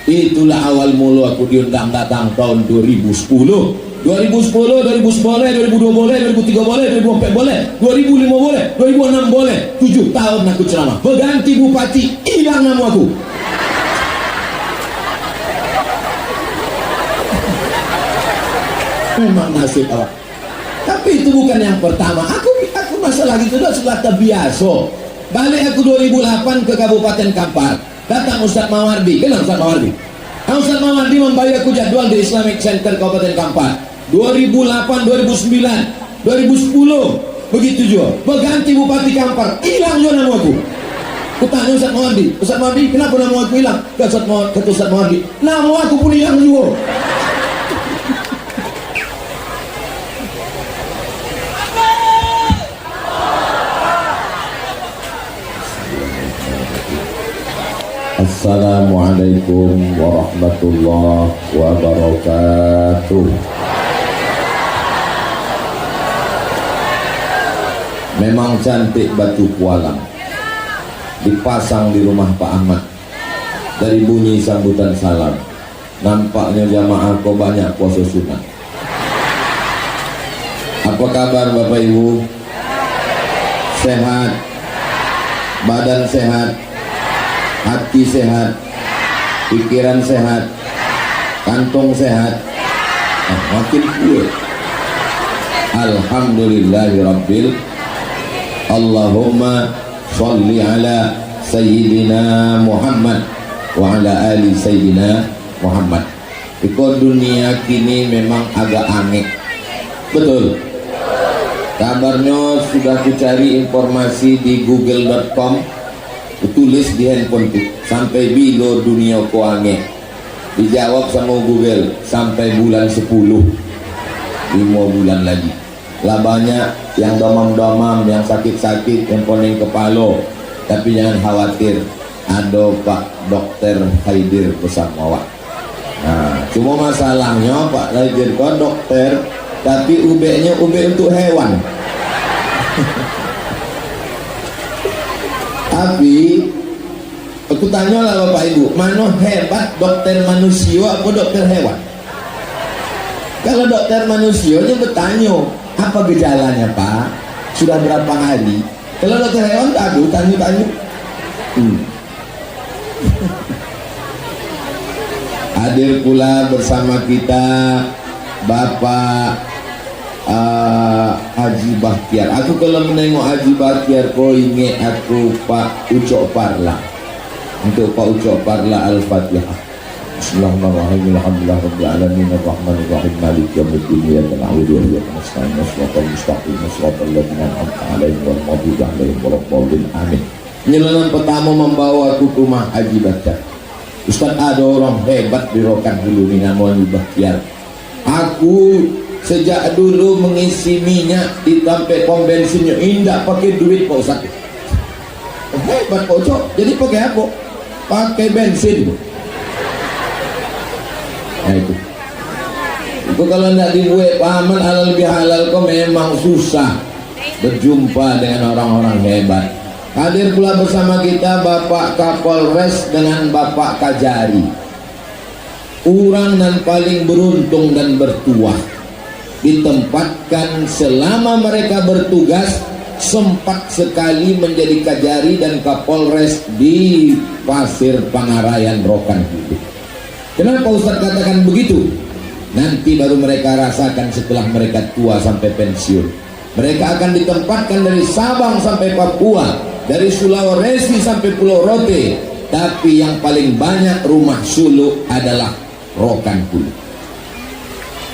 Itulah awal mula aku diundang datang tahun 2010, 2010, 2010, 2002 boleh, 2003 boleh, 2004 boleh, 2005 boleh, 2006 boleh. 7 tahun aku ceramah. Berganti bupati, hilang nama aku. Memang nasib awak. Tapi itu bukan yang pertama. Aku masalah gitu sudah terbiasa. Balik aku 2008 ke Kabupaten Kampar. Datang Ustadz Mawardi. Kenal Ustadz Mawardi? Ustadz Mawardi membagi aku jadwal di Islamic Center Kabupaten Kampar. 2008, 2009, 2010 begitu juga. Berganti bupati Kampar, hilang juga nama aku. Aku tanya Ustadz Mawardi, Ustadz Mawardi, kenapa nama aku hilang? Kata Ustadz Mawardi, nama aku pun hilang juga. Assalamualaikum warahmatullahi wabarakatuh. Memang cantik batu kualang dipasang di rumah Pak Ahmad. Dari bunyi sambutan salam nampaknya jamaah kok banyak puasa sunat. Apa kabar Bapak Ibu? Sehat? Badan sehat? Hati sehat, pikiran sehat, kantong sehat, makin kuat. Alhamdulillahirabbil. Allahumma sholli ala sayyidina Muhammad wa ala ali sayyidina Muhammad. Iko dunia kini memang agak aneh. Betul. Kabarnya sudah kucari informasi di google.com, tulis di handphone itu sampai bilo dunia koange. Dijawab sama Google sampai bulan 10, 5 bulan lagi. Lah banyak yang domam-domam, yang sakit-sakit, yang poning kepala. Tapi jangan khawatir, ada Pak Dokter Haidir bersama awak. Nah, cuma masalahnya Pak Haidir kok dokter, tapi UB-nya UB untuk hewan. Tapi aku tanyalah Bapak Ibu, mana hebat dokter manusia apa dokter hewan? Kalau dokter manusianya bertanya, apa gejalanya Pak? Sudah berapa hari? Kalau dokter hewan tanya. Hadir pula bersama kita Bapak Haji Bahtiar. Aku kalau menengok Haji Bahtiar kau ingat aku Pak Ucok Parla. Untuk Pak Ucok Parla Al-Fatihah. Bismillahirrahmanirrahim. Alhamdulillahirabbil alamin arrahmanir rahim maliki yaumiddin iyyaka na'budu wa iyyaka nasta'in shiratal mustaqim shiratal ladzina an'amta 'alaihim ghairil maghdubi 'alaihim waladdallin. Amin. Penjelasan pertama membawa aku ke rumah Haji Bahtiar. Ustaz, ada orang hebat di Rokan dulu nih namanya Haji Bahtiar. Aku sejak dulu mengisi minyak di tempat pom bensinnya indah pakai duit Pak Ustaz. Hebat Pak Ucok. Jadi pakai apa? Pakai bensin. Nah itu kalau tidak dibuat pahaman halal bihalal kok memang susah berjumpa dengan orang-orang hebat. Hadir pula bersama kita Bapak Kapolres dengan Bapak Kajari. Orang yang paling beruntung dan bertuah, ditempatkan selama mereka bertugas sempat sekali menjadi Kajari dan Kapolres di Pasir Pangarayan Rokan Hidup. Kenapa Ustaz katakan begitu? Nanti baru mereka rasakan setelah mereka tua sampai pensiun. Mereka akan ditempatkan dari Sabang sampai Papua, dari Sulawesi sampai Pulau Rote. Tapi yang paling banyak rumah suluk adalah Rokan Hulu.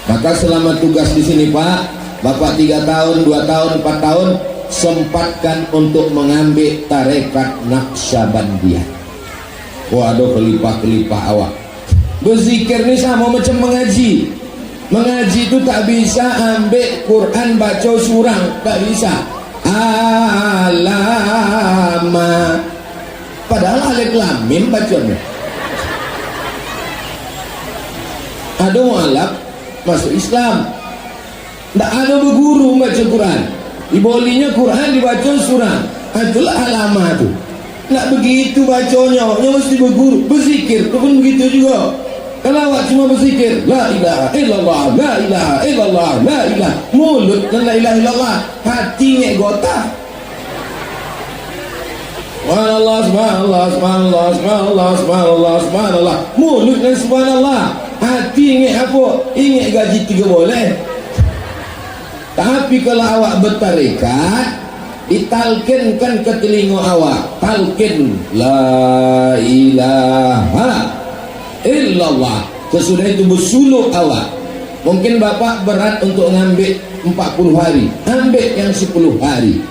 Maka selama tugas di sini Pak, Bapak 3 tahun, 2 tahun, 4 tahun sempatkan untuk mengambil tarekat Naqsyabandiyah. Waduh, kelipah-kelipah awak. Berzikir ini sama macam mengaji. Mengaji itu tak bisa ambil Quran baca surang, tak bisa. Alama. Padahal alif lam mim bacanya. Ada mualaf masuk Islam. Tak ada berguru baca Quran. Dibolinya Quran dibaca surang. Itulah alama itu. Nak begitu bacanya, yang mesti berguru, berzikir tu pun begitu juga. Kalau awak cuma berzikir la ilaha illallah, la ilaha illallah, la ilaha, mulut dan la ilaha illallah, hati ngek gota. Subhanallah, subhanallah, subhanallah, subhanallah, subhanallah, subhanallah, mulut dan subhanallah, hati ngek apa? Ingat gaji 3 boleh. Tapi kalau awak bertarekat, ditalkinkan ke telinga awak, talkin la ilaha illallah. Sesudah itu bersuluk awak. Mungkin bapak berat untuk ngambil 40 hari, ambil yang 10 hari.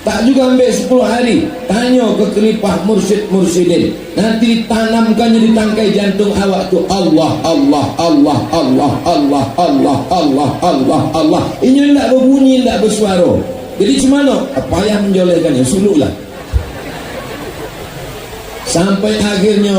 Tak juga ambil 10 hari, tanya ke kelipah mursyid-mursyidin, nanti ditanamkannya di tangkai jantung awak tu Allah, Allah, Allah, Allah, Allah, Allah, Allah, Allah, Allah. Ini tidak berbunyi, tidak bersuara. Jadi cemana? Apa yang menjolehkannya? Suluklah. Sampai akhirnya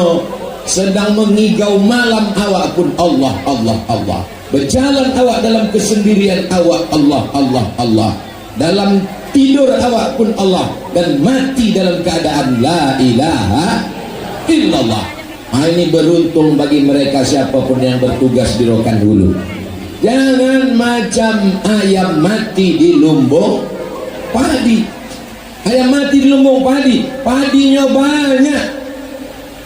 sedang mengigau malam awak pun Allah, Allah, Allah. Berjalan awak dalam kesendirian awak Allah, Allah, Allah. Dalam tidur awak pun Allah. Dan mati dalam keadaan la ilaha illallah. Ini beruntung bagi mereka siapapun yang bertugas di Rokan Hulu. Jangan macam ayam mati di lumbung padi. Ayam mati di lumbung padi, padinya banyak,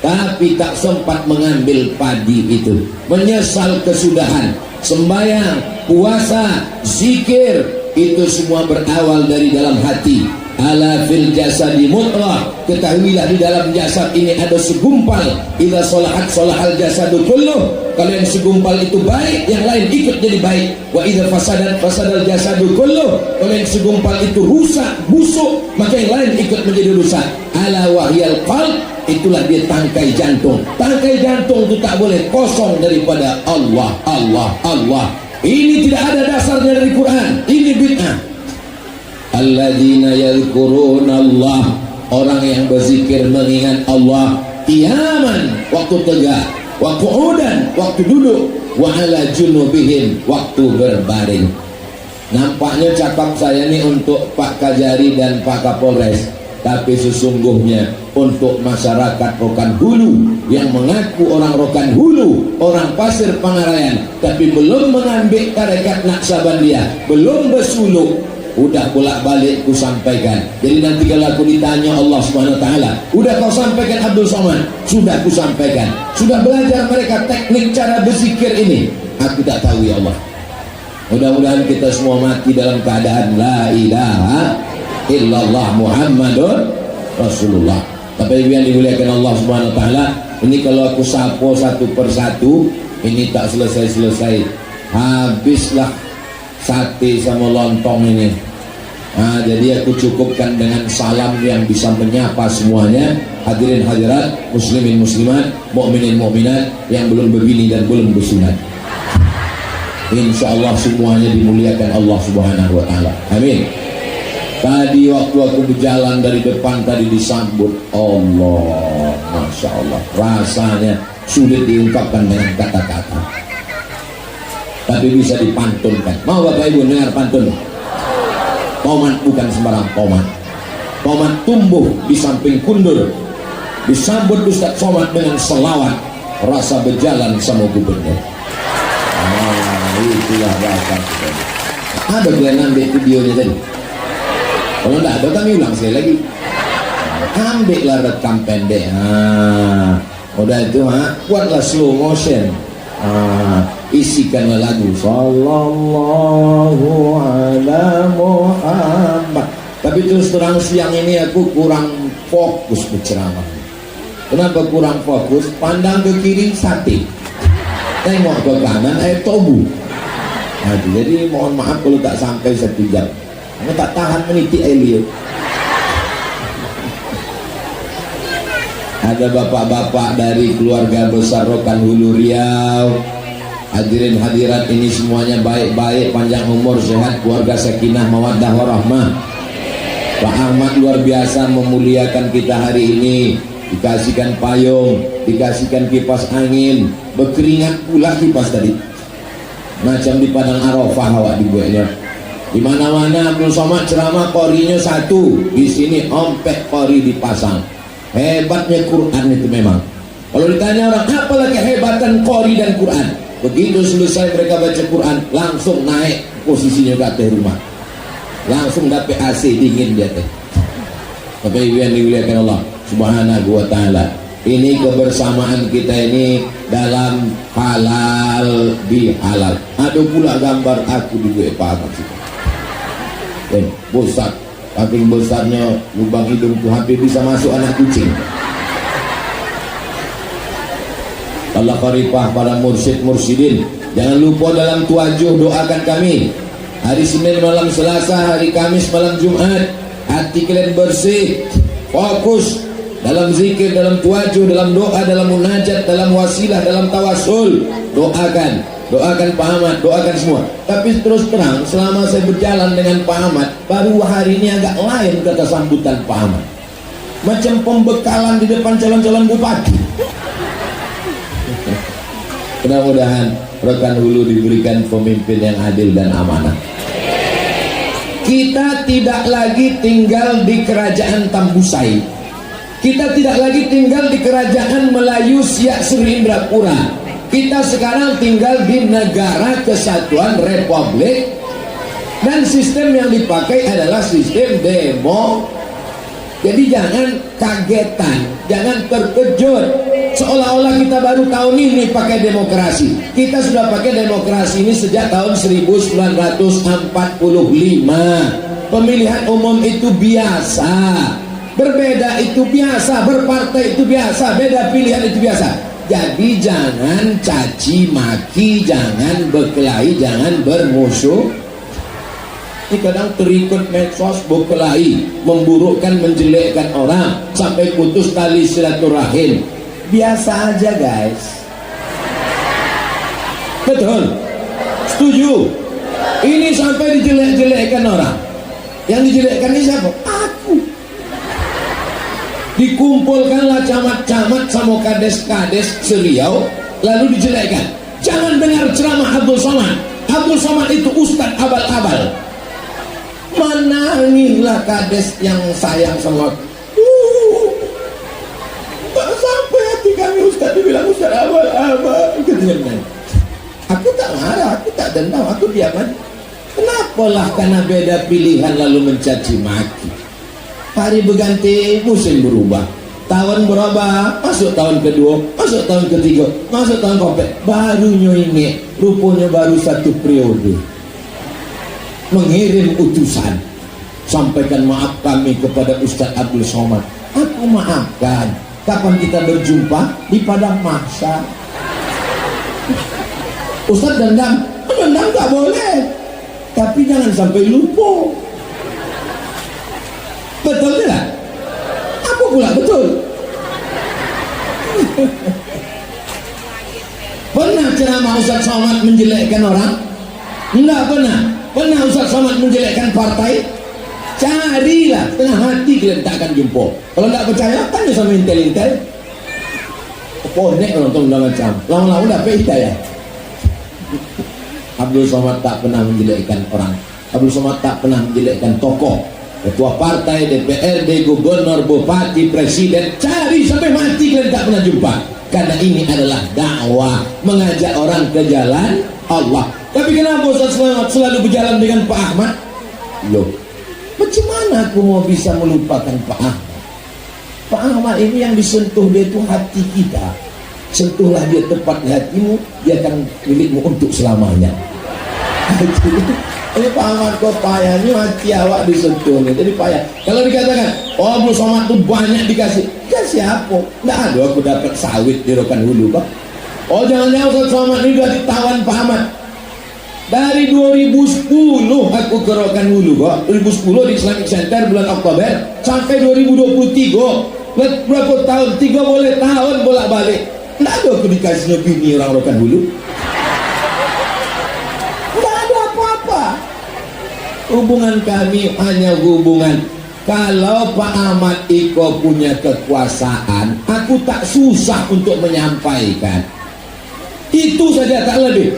tapi tak sempat mengambil padi itu. Menyesal kesudahan. Sembahyang, puasa, zikir, itu semua berawal dari dalam hati. Ala fil jasadi mutlaq, ketahuilah di dalam jasad ini ada segumpal. Idza salahat salahal jasadu kulluh. Kalau yang segumpal itu baik, yang lain ikut jadi baik. Wa idza fasadat fasadal jasadu kulluh. Kalau yang segumpal itu rusak, busuk, maka yang lain ikut menjadi rusak. Ala wahyal qalb, itulah dia tangkai jantung. Tangkai jantung itu tak boleh kosong daripada Allah, Allah, Allah. Ini tidak ada dasarnya dari Quran. Ini bid'ah. Alladzina yadhkuruna Allah, orang yang berzikir mengingat Allah qiyaman, waktu tegak, wa qu'udan, waktu duduk, wa ala junubihim, waktu berbaring. Nampaknya cakap saya ini untuk Pak Kajari dan Pak Kapolres, tapi sesungguhnya untuk masyarakat Rokan Hulu yang mengaku orang Rokan Hulu, orang Pasir Pangarayan, tapi belum mengambil tarekat Naqsabandiyah, belum bersuluk. Udah bolak-balik ku sampaikan. Jadi nanti kalau aku ditanya Allah Subhanahu wa taala, udah kau sampaikan Abdul Somad? Sudah ku sampaikan. Sudah belajar mereka teknik cara berzikir ini? Aku tak tahu ya Allah. Mudah-mudahan kita semua mati dalam keadaan la ilaha illallah Muhammadun Rasulullah. Tapi yang dimuliakan Allah Subhanahu wa taala, ini kalau aku sapo satu persatu, ini tak selesai-selesai. Habislah sate sama lontong ini. Nah, jadi aku cukupkan dengan salam yang bisa menyapa semuanya. Hadirin hadirat, muslimin muslimat, mukminin mukminat yang belum berbini dan belum bersunat. Insya Allah semuanya dimuliakan Allah Subhanahu wa taala. Amin. Tadi waktu aku berjalan dari depan tadi disambut Allah, Masya Allah, rasanya sulit diungkapkan dengan kata-kata, tapi bisa dipantunkan. Mau Bapak Ibu dengar pantun? Tomat bukan sembarang tomat. Tomat tumbuh di samping kundur. Disambut Ustaz Somad dengan selawat, rasa berjalan sama gubernur. Itulah bahasa. Ada kalian ambil videonya tadi? Kalau tidak ada kami ulang sekali lagi. Ambillah rekam pendek. Udah itu buatlah slow motion. Isikanlah lagu Sallallahu ala Muhammad. Tapi terus terang siang ini aku kurang fokus berceramah. Kenapa kurang fokus? Pandang ke kiri sate, tengok ke kanan tobu. Jadi mohon maaf kalau tak sampai 1 jam. Kamu tak tahan meniti Elio. Ada bapak-bapak dari keluarga besar Rokan Hulu Riau. Hadirin hadirat ini semuanya baik-baik, panjang umur, sehat, keluarga sakinah mawaddah warahmah. Pak Ahmad luar biasa memuliakan kita hari ini. Dikasihkan payung, dikasihkan kipas angin, berkeringat pula kipas tadi. Macam di padang Arafah awak dibuatnya. Di mana-mana Abdul Somad ceramah korinya 1, di sini ompek kori dipasang. Hebatnya Quran itu memang. Kalau ditanya orang, apalah kehebatan Qori dan Quran? Begitu selesai mereka baca Quran, langsung naik posisinya ke atas rumah. Langsung dapat AC dingin dia teh. Tapi yang dimuliakan Allah Subhanahu wa taala. Ini kebersamaan kita ini dalam halal bihalal. Ada pula gambar aku di WA Pak. Besar, saking besarnya lubang hidungku hampir bisa masuk anak kucing. Allah kharifah para mursyid-mursyidin, jangan lupa dalam tuajuh doakan kami. Hari Senin malam Selasa, hari Kamis malam Jumat, hati kalian bersih, fokus dalam zikir, dalam tuajuh, dalam doa, dalam munajat, dalam wasilah, dalam tawasul. Doakan Pak Ahmad, doakan semua. Tapi terus terang, selama saya berjalan dengan Pak Ahmad, baru hari ini agak lain kata sambutan Pak Ahmad. Macam pembekalan di depan calon-calon bupati. Mudah-mudahan rekan Hulu diberikan pemimpin yang adil dan amanah. Kita tidak lagi tinggal di kerajaan Tambusai. Kita tidak lagi tinggal di kerajaan Melayu Siak Sri Indrapura. Kita sekarang tinggal di negara kesatuan Republik, dan sistem yang dipakai adalah sistem demo. Jadi jangan kagetan, jangan terkejut seolah-olah kita baru tahun ini pakai demokrasi. Kita sudah pakai demokrasi ini sejak tahun 1945. Pemilihan umum itu biasa, berbeda itu biasa, berpartai itu biasa, beda pilihan itu biasa. Jadi jangan caci maki, jangan berkelahi, jangan bermusuh. Ini kadang terikut medsos, berkelahi, memburukkan, menjelekkan orang sampai putus tali silaturahim. Biasa aja guys. Betul? Setuju? Ini sampai dijelek-jelekkan orang. Yang dijelekkan ini siapa? Aku. Dikumpulkanlah camat-camat sama kades-kades Seriau, lalu dijelekkan. Jangan dengar ceramah Abdul Somad. Abdul Somad itu ustadz abal-abal. Menangilah kades yang sayang sama tak sampai hati kami ustaz dibilang ustaz abal-abal. Aku tak marah, aku tak dendam, aku diam aja. Kenapalah karena beda pilihan lalu mencaci maki. Hari berganti, musim berubah, tahun berubah, masuk tahun kedua, masuk tahun ketiga, masuk tahun keempat, baru nyoinge, rupanya baru satu periode. Mengirim utusan, sampaikan maaf kami kepada Ustaz Abdul Somad. Aku maafkan. Kapan kita berjumpa? Di padang mahsyar. Ustaz dendam? Dendam tak boleh, tapi jangan sampai lupa. Betul tidak? Aku pula betul. Pernah ceramah Ustaz Somad menjelekkan orang? Enggak pernah. Pernah Ustaz Somad menjelekkan partai? Carilah, tengah hati kalian tak akan jumpa. Kalau tak percaya, tanya sama intel-intel. Ponek nonton macam lama-lama dapat hidayah. Abdul Somad tak pernah menjelekkan orang. Abdul Somad tak pernah menjelekkan tokoh, ketua partai, DPRD, gubernur, bupati, presiden. Cari sampai mati kalian tak pernah jumpa. Karena ini adalah dakwah, mengajak orang ke jalan Allah. Tapi kenapa Ustaz selalu berjalan dengan Pak Ahmad? Loh, macam mana aku mau bisa melupakan Pak Ahmad? Pak Ahmad ini yang disentuh dia itu hati kita. Sentuhlah dia tepat di hatimu, dia akan milikmu untuk selamanya. Ini Pak Ahmad kau payah, ini hati awak disentuh nih, jadi payah. Kalau dikatakan, oh Abdul Somad tuh banyak dikasih apa? Nggak ada aku dapat sawit di Rokan Hulu Pak. Oh jangan-jangan Ustaz Somad ini udah ditawan Pak Ahmad. Dari 2010 aku ke Rokan Hulu kok. 2010 di Islamic Center bulan Oktober sampai 2023. Berapa tahun? 3 boleh tahun bolak-balik. Nggak ada aku dikasihnya bini orang Rokan Hulu. Nggak ada apa-apa. Hubungan kami hanya hubungan. Kalau Pak Ahmad Iko punya kekuasaan, aku tak susah untuk menyampaikan. Itu saja tak lebih.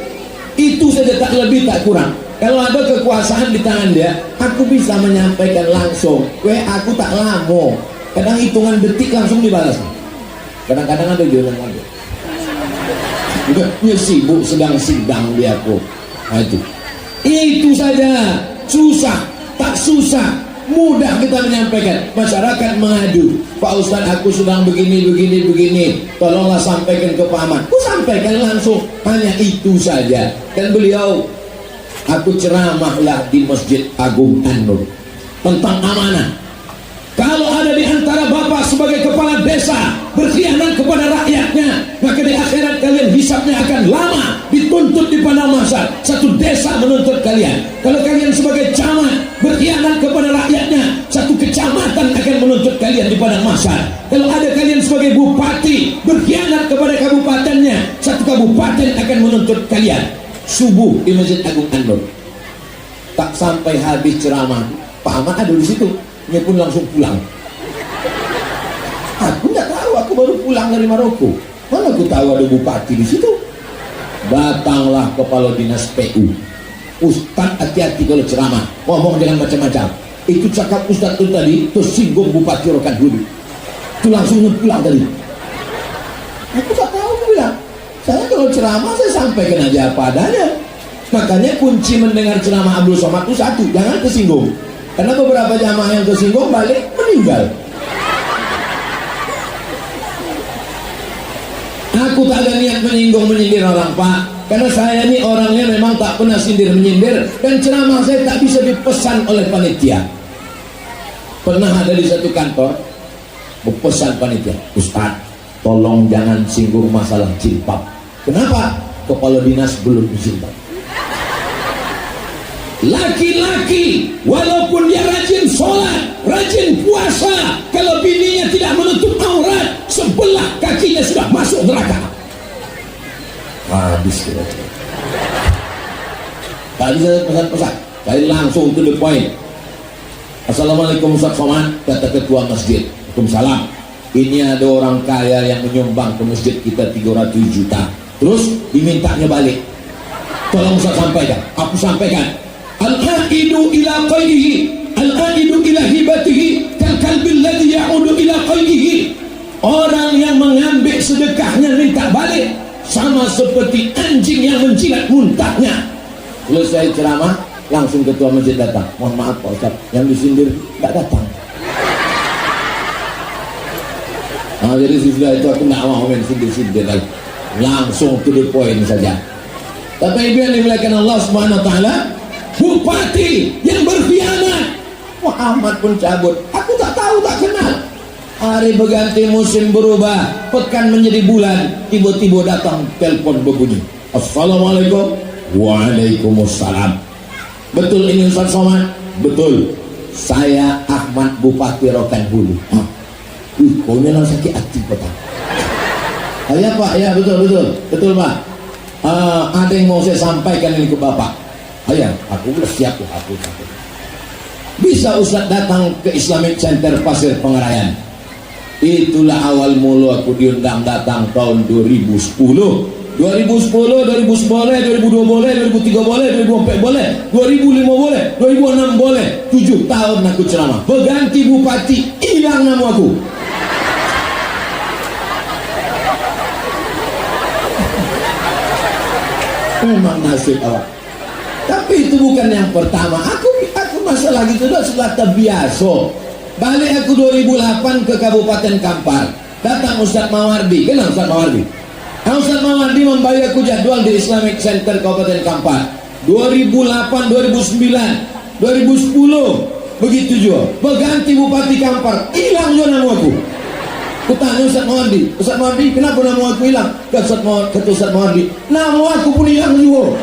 Itu saja tak lebih tak kurang. Kalau ada kekuasaan di tangan dia, aku bisa menyampaikan langsung. Aku tak lama. Kadang hitungan detik langsung dibalas. Kadang-kadang ada jalan lagi. Udah sibuk sedang sidang di aku. Nah itu saja. Susah, tak susah, mudah kita menyampaikan. Masyarakat mengadu, Pak Ustadz aku sedang begini, tolonglah sampaikan ke Pak Ahmad. Aku sampaikan langsung, hanya itu saja. Dan beliau, aku ceramahlah di Masjid Agung An-Nur tentang amanah. Kalau ada di antara bapak sebagai kepala desa berkhianat kepada rakyatnya, maka di akhirat kalian hisabnya akan lama, dituntut di padang mahsyar. Satu desa menuntut kalian. Kalau kalian sebagai camat berkhianat kepada rakyatnya, satu kecamatan akan menuntut kalian di padang mahsyar. Kalau ada kalian sebagai bupati berkhianat kepada kabupatennya, satu kabupaten akan menuntut kalian. Subuh di Masjid Agung An-Nur, tak sampai habis ceramah, Pak Ahmad ada di situ. Dia pun langsung pulang. Aku nggak tahu, aku baru pulang dari Maroko. Mana aku tahu ada bupati di situ. Datanglah kepala dinas PU. Ustadz hati-hati kalau ceramah, ngomong dengan macam-macam. Itu cakap Ustadz itu tadi, tersinggung Bupati Rokan Hulu. Itu langsung pulang tadi. Aku tak tahu, aku bilang. Saya kalau ceramah saya sampaikan aja apa adanya. Makanya kunci mendengar ceramah Abdul Somad itu satu, jangan tersinggung. Karena beberapa jamaah yang tersinggung balik meninggal. Aku tak ada niat menyindir orang Pak, karena saya ini orangnya memang tak pernah sindir menyindir, dan ceramah saya tak bisa dipesan oleh panitia. Pernah ada di satu kantor berpesan panitia, Ustaz tolong jangan singgung masalah jilbab. Kenapa? Kepala dinas belum jilbab. Laki-laki walaupun dia rajin sholat, rajin puasa, kalau bininya tidak menutup aurat, sebelah kakinya sudah masuk neraka. Habis kita. Tadi saya pesan-pesan, saya langsung to the point. Assalamualaikum Ustaz Somad, kata ketua masjid. Waalaikumsalam. Ini ada orang kaya yang menyumbang ke masjid kita 300 juta. Terus dimintanya balik. Tolong Ustaz sampaikan. Aku sampaikan. Al-aidu ila qaydihi, al-aidu ila hibatihi, kalkalbil ladhi ya'udu ila qaydihi. Orang yang mengambil sedekahnya minta balik sama seperti anjing yang menjilat muntahnya. Selesai ceramah, langsung ketua masjid datang. Mohon maaf Pak Ustaz, yang disindir tak datang. Nah, jadi sudah itu aku nak mau main sindir-sindir lagi. Langsung to the point saja. Tapi ibu yang dimuliakan Allah Subhanahu wa taala, bupati yang berkhianat, Muhammad pun cabut. Aku tak tahu, tak kenal. Hari berganti, musim berubah, pekan menjadi bulan, tiba-tiba datang telepon berbunyi, Assalamualaikum. Waalaikumsalam. Betul ini Ustaz Somad? Betul. Saya Ahmad Bupati Rokan Hulu. Kau memang sakit hati Pak. Ya Pak, ya betul Pak. Ada yang mau saya sampaikan ini ke Bapak. Ayah, aku udah siap ya, aku sampai. Bisa Ustaz datang ke Islamic Center Pasir Pengarayan. Itulah awal mula aku diundang datang tahun 2010. 2010, 2011 boleh, 2002 boleh, 2003 boleh, 2004 boleh, 2005 boleh, 2006 boleh. 7 tahun aku ceramah. Berganti bupati, hilang nama aku. Memang nasib awak. Tapi itu bukan yang pertama. Aku masalah gitu sudah terbiasa. Balik aku 2008 ke Kabupaten Kampar. Datang Ustadz Mawardi. Kenal Ustadz Mawardi? Ustadz Mawardi membagi aku jadwal di Islamic Center Kabupaten Kampar. 2008, 2009, 2010 begitu juga. Berganti Bupati Kampar, hilang juga nama aku. Aku tanya Ustadz Mawardi, kenapa nama aku hilang? Kata Ustadz Mawardi, nama aku pun hilang juga.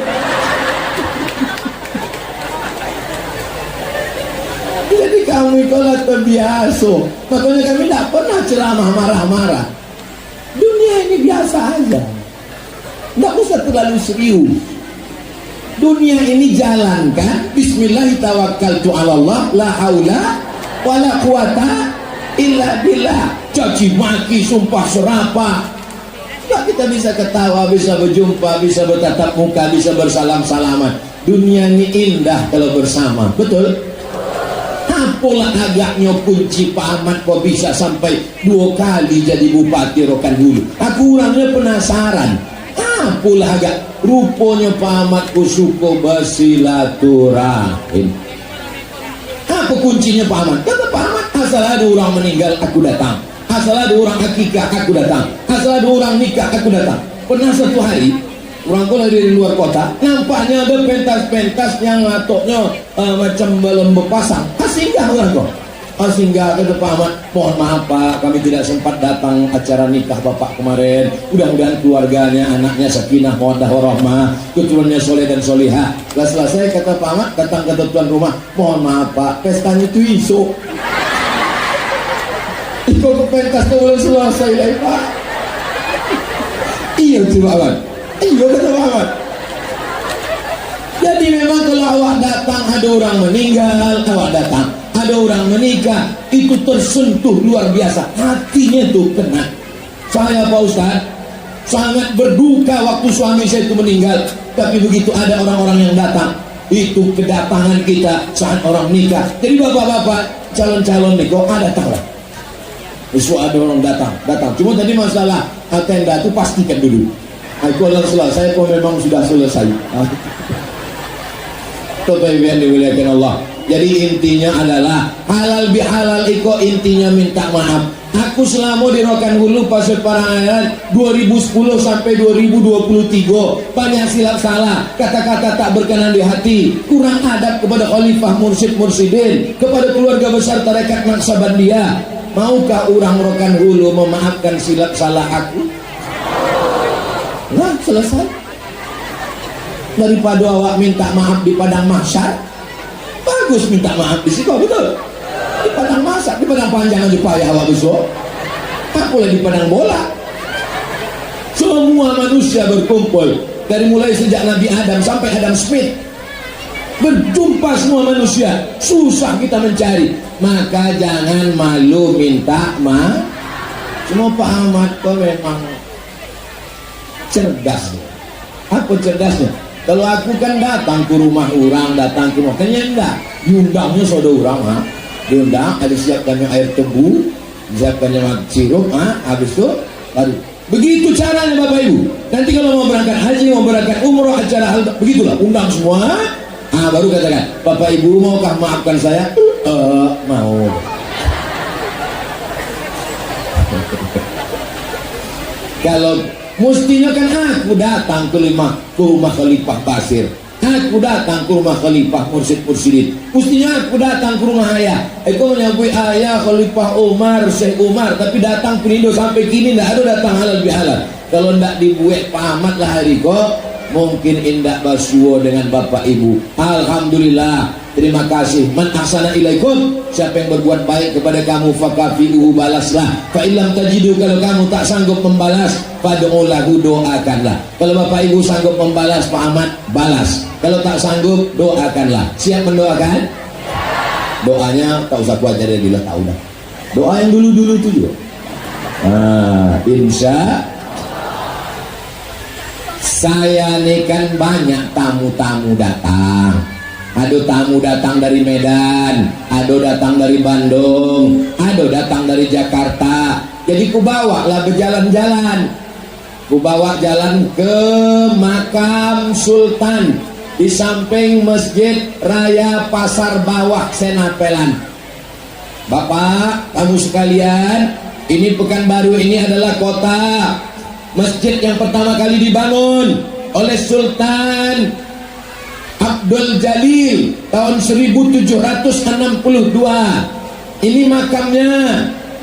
Jadi kami kalau terbiasa, makanya kami tidak pernah ceramah marah-marah. Dunia ini biasa aja, tidak usah terlalu serius. Dunia ini jalankan, Bismillahirrahmanirrahim, la haula wala quwata illa billah. Caci maki, sumpah serapah, tidak kita bisa ketawa, bisa berjumpa, bisa bertatap muka, bisa bersalam-salaman. Dunia ini indah kalau bersama, betul? Apa Apalah agaknya kunci Pak Ahmad kok bisa sampai 2 kali jadi Bupati Rokan Hulu. Aku orangnya penasaran. Apalah agak rupanya Pak Ahmad ku suka bersilaturahim. Apa kuncinya Pak Ahmad? Kata Pak Ahmad, asal ada orang meninggal aku datang, asal ada orang akikah aku datang, asal ada orang nikah aku datang. Pernah satu hari orang pun dari luar kota, nampaknya ada pentas-pentas yang latoknya macam belum berpasang. Singgah orang kok. Singgah kata Pak Ahmad, mohon maaf Pak, kami tidak sempat datang acara nikah Bapak kemarin. Mudah-mudahan keluarganya, anaknya sakinah, mawaddah warahmah, keturunannya soleh dan solihah. Setelah selesai kata Pak Ahmad, datang ke tuan rumah, mohon maaf Pak, pestanya itu isu. Ikut ke pentas itu boleh selesai lagi Pak. Iya tu Pak Ahmad. Iya kata Pak Ahmad. Jadi memang kalau awak datang ada orang meninggal, awak datang ada orang menikah, itu tersentuh luar biasa, hatinya tuh kena. Saya Pak Ustaz sangat berduka waktu suami saya itu meninggal, tapi begitu ada orang-orang yang datang, itu kedatangan kita saat orang nikah. Jadi bapak-bapak calon-calon nikah datanglah. Besok ada orang datang. Cuma tadi masalah tenda itu pastikan dulu. Aku adalah selesai, kok memang sudah selesai. Bapak Ibu yang dimuliakan Allah. Jadi intinya adalah halal bihalal iko, intinya minta maaf. Aku selama di Rokan Hulu Pasir Parangairan 2010 sampai 2023 banyak silap salah, kata-kata tak berkenan di hati, kurang adab kepada khalifah mursyid-mursyidin, kepada keluarga besar tarekat Naksabandia. Maukah orang Rokan Hulu memaafkan silap salah aku? Nah, selesai. Daripada awak minta maaf di padang mahsyar, bagus minta maaf di situ, betul? Di padang mahsyar, di padang panjang aja payah awak besok. Apalah di padang bola. Semua manusia berkumpul dari mulai sejak Nabi Adam sampai Adam Smith. Berjumpa semua manusia, susah kita mencari. Maka jangan malu minta maaf. Cuma Pak Ahmad kok memang cerdas. Apa cerdasnya? Kalau aku kan datang ke rumah orang, datang ke rumah, kayaknya enggak. Diundangnya saudara orang, diundang, ada siapkannya air tebu, siapkannya sirup, habis itu baru. Begitu caranya Bapak Ibu. Nanti kalau mau berangkat haji, mau berangkat umroh, acara hal begitulah, undang semua. Baru katakan, Bapak Ibu maukah maafkan saya? Mau. Kalau mestinya kan aku datang ke rumah Khalifah Basir, aku datang ke rumah Khalifah Mursyid-Mursyidin, mestinya aku datang ke rumah ayah. Aku menyambut ayah Khalifah Umar, Syekh Umar, tapi datang Perindo sampai kini tidak ada datang halal bihalal. Kalau tidak dibuat Pak Ahmad lah hari kok, mungkin indak basuo dengan Bapak Ibu. Alhamdulillah. Terima kasih. Man ahsana ilaikum, siapa yang berbuat baik kepada kamu fakafi'uhu, balaslah. Fa illam tajidu, kalau kamu tak sanggup membalas, fad'u lahu, doakanlah. Kalau Bapak Ibu sanggup membalas Pak Ahmad, balas. Kalau tak sanggup, doakanlah. Siap mendoakan? Doanya tak usah kuat jadi bila tahu dah. Doa yang dulu-dulu itu juga. Insya saya ini kan banyak tamu-tamu datang. Ada tamu datang dari Medan, ada datang dari Bandung, ada datang dari Jakarta. Jadi ku bawa lah berjalan-jalan. Ku bawa jalan ke makam Sultan di samping Masjid Raya Pasar Bawah Senapelan. Bapak, kamu sekalian, ini Pekanbaru ini adalah kota masjid yang pertama kali dibangun oleh Sultan Abdul Jalil tahun 1762. Ini makamnya.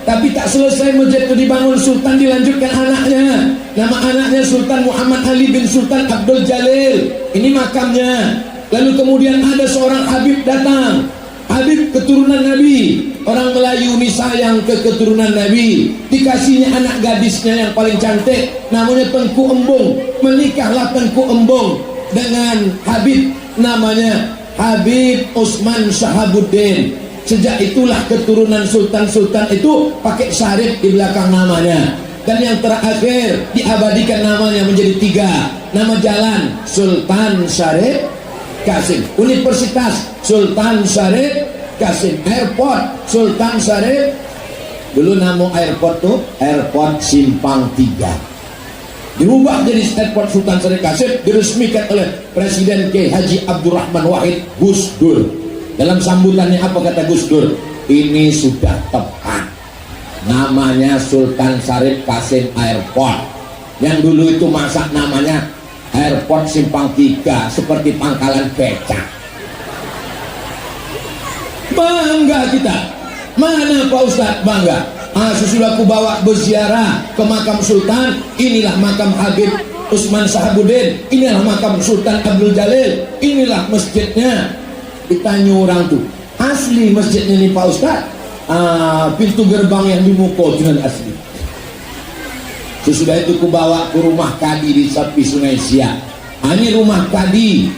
Tapi tak selesai masjid itu dibangun, Sultan dilanjutkan anaknya. Nama anaknya Sultan Muhammad Ali bin Sultan Abdul Jalil. Ini makamnya. Lalu kemudian ada seorang Habib datang. Habib keturunan Nabi. Orang Melayu ini sayang ke keturunan Nabi. Dikasihnya anak gadisnya yang paling cantik, namanya Tengku Embung. Menikahlah Tengku Embung dengan Habib, namanya Habib Usman Shahabuddin. Sejak itulah keturunan sultan-sultan itu pakai syarif di belakang namanya. Dan yang terakhir diabadikan namanya menjadi 3. Nama jalan Sultan Syarif Kasim, Universitas Sultan Syarif Kasim Airport Sultan Syarif. Dulu nama airport tuh Airport Simpang 3, dirubah jadi Airport Sultan Syarif Kasim, diresmikan oleh Presiden K. Haji Abdurrahman Wahid Gus Dur. Dalam sambutannya apa kata Gus Dur? Ini sudah tepat, namanya Sultan Syarif Kasim Airport. Yang dulu itu masa namanya Airport Simpang 3, seperti pangkalan becak. Bangga kita. Mana Pak Ustadz? Bangga. Sesudah aku bawa berziarah ke makam Sultan, inilah makam Habib Usman Sahabuddin, inilah makam Sultan Abdul Jalil, inilah masjidnya. Ditanya orang tuh, asli masjidnya nih Pak Ustadz? Pintu gerbang yang dimuka dengan asli. Sesudah itu ku bawa ke rumah Kadi di tepi Sungai Siak. Ini rumah Kadi.